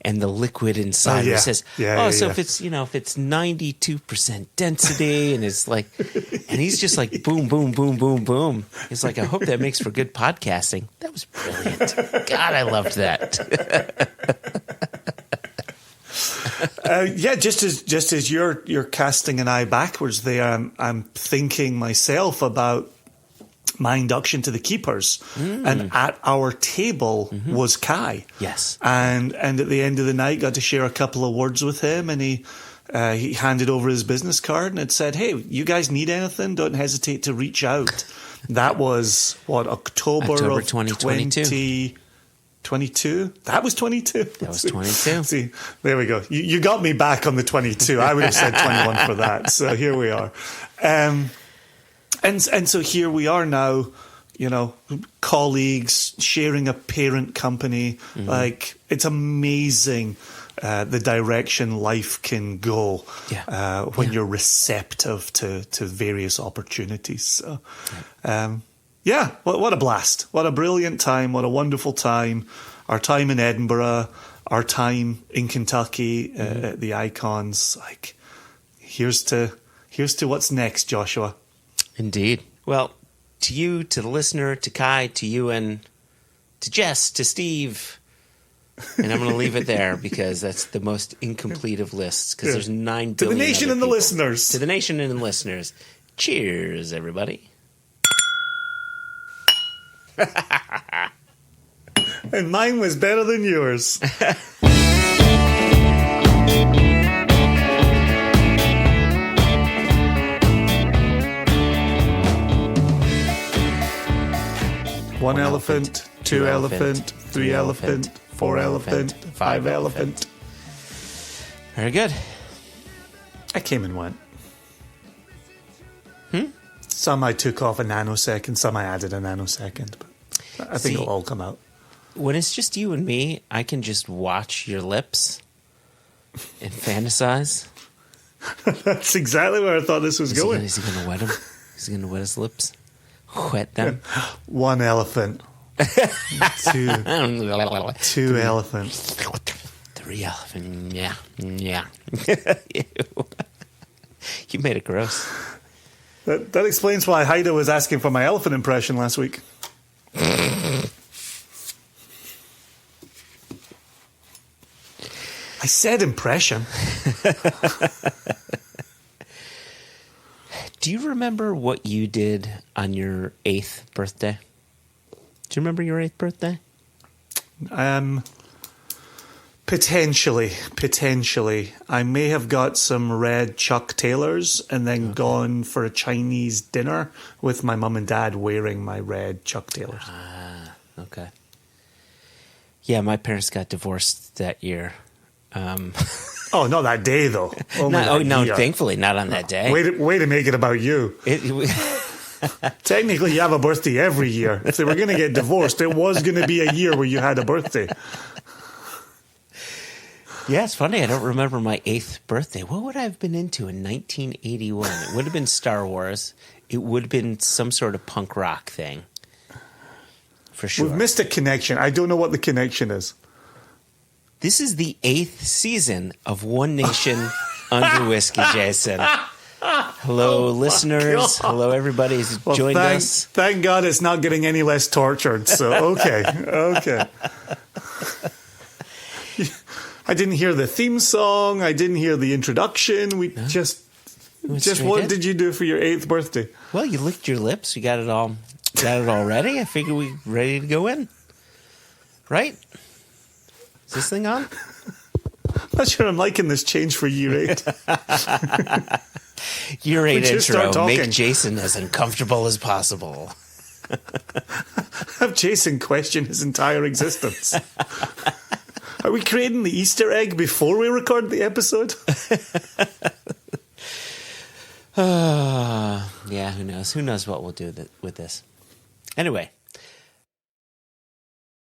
and the liquid inside. It says, if it's if it's 92% density, and it's like, and he's just like boom, boom, boom, boom, boom. He's like, I hope that makes for good podcasting. That was brilliant. God, I loved that. Just as you're casting an eye backwards there, I'm thinking myself about my induction to the Keepers, and at our table was Kai. Yes, and at the end of the night, got to share a couple of words with him, and he handed over his business card and had said, "Hey, you guys need anything? Don't hesitate to reach out." That was October of 2022. 22? That was 22? That was 22. See, there we go. You got me back on the 22. I would have said 21 for that. So here we are. And so here we are now, colleagues sharing a parent company. Like, it's amazing the direction life can go when you're receptive to various opportunities. So, what a blast. What a brilliant time. What a wonderful time. Our time in Edinburgh, our time in Kentucky at the Icons. Like, here's to what's next, Joshua. Indeed. Well, to you, to the listener, to Kai, to Euan, to Jess, to Steve, and I'm going to leave it there because that's the most incomplete of lists, because there's 9 billion. To the nation and the people. listeners. To the nation and the listeners. Cheers, everybody. And mine was better than yours. One elephant, two elephant, three elephant, four elephant, five elephant. Very good. I came and went. Some I took off a nanosecond, some I added a nanosecond. But I think it'll all come out. When it's just you and me, I can just watch your lips and fantasize. That's exactly where I thought this was going. Is he going to wet him? Is he going to wet his lips? Wet them? One elephant. Two elephants. 3 elephant. Yeah. You made it gross. That explains why Haida was asking for my elephant impression last week. I said impression. Do you remember what you did on your 8th birthday? Do you remember your 8th birthday? Potentially. I may have got some red Chuck Taylors and then gone for a Chinese dinner with my mum and dad wearing my red Chuck Taylors. Ah, okay. Yeah, my parents got divorced that year. Oh, not that day, though. No, thankfully, not on that day. Way to make it about you. Technically, you have a birthday every year. If they were going to get divorced, it was going to be a year where you had a birthday. Yeah, it's funny. I don't remember my 8th birthday. What would I have been into in 1981? It would have been Star Wars. It would have been some sort of punk rock thing. For sure. We've missed a connection. I don't know what the connection is. This is the 8th season of One Nation Under Whiskey, Jason. Hello, listeners. Hello, everybody who's joined us. Thank God it's not getting any less tortured. So, okay. I didn't hear the theme song. I didn't hear the introduction. Just what did you do for your 8th birthday? Well, you licked your lips. You got it all ready. I figured we ready to go in. Right? Is this thing on? Not sure I'm liking this change for year 8. Year 8 intro. Make Jason as uncomfortable as possible. Have Jason question his entire existence. Are we creating the Easter egg before we record the episode? Yeah, who knows? Who knows what we'll do with this? Anyway,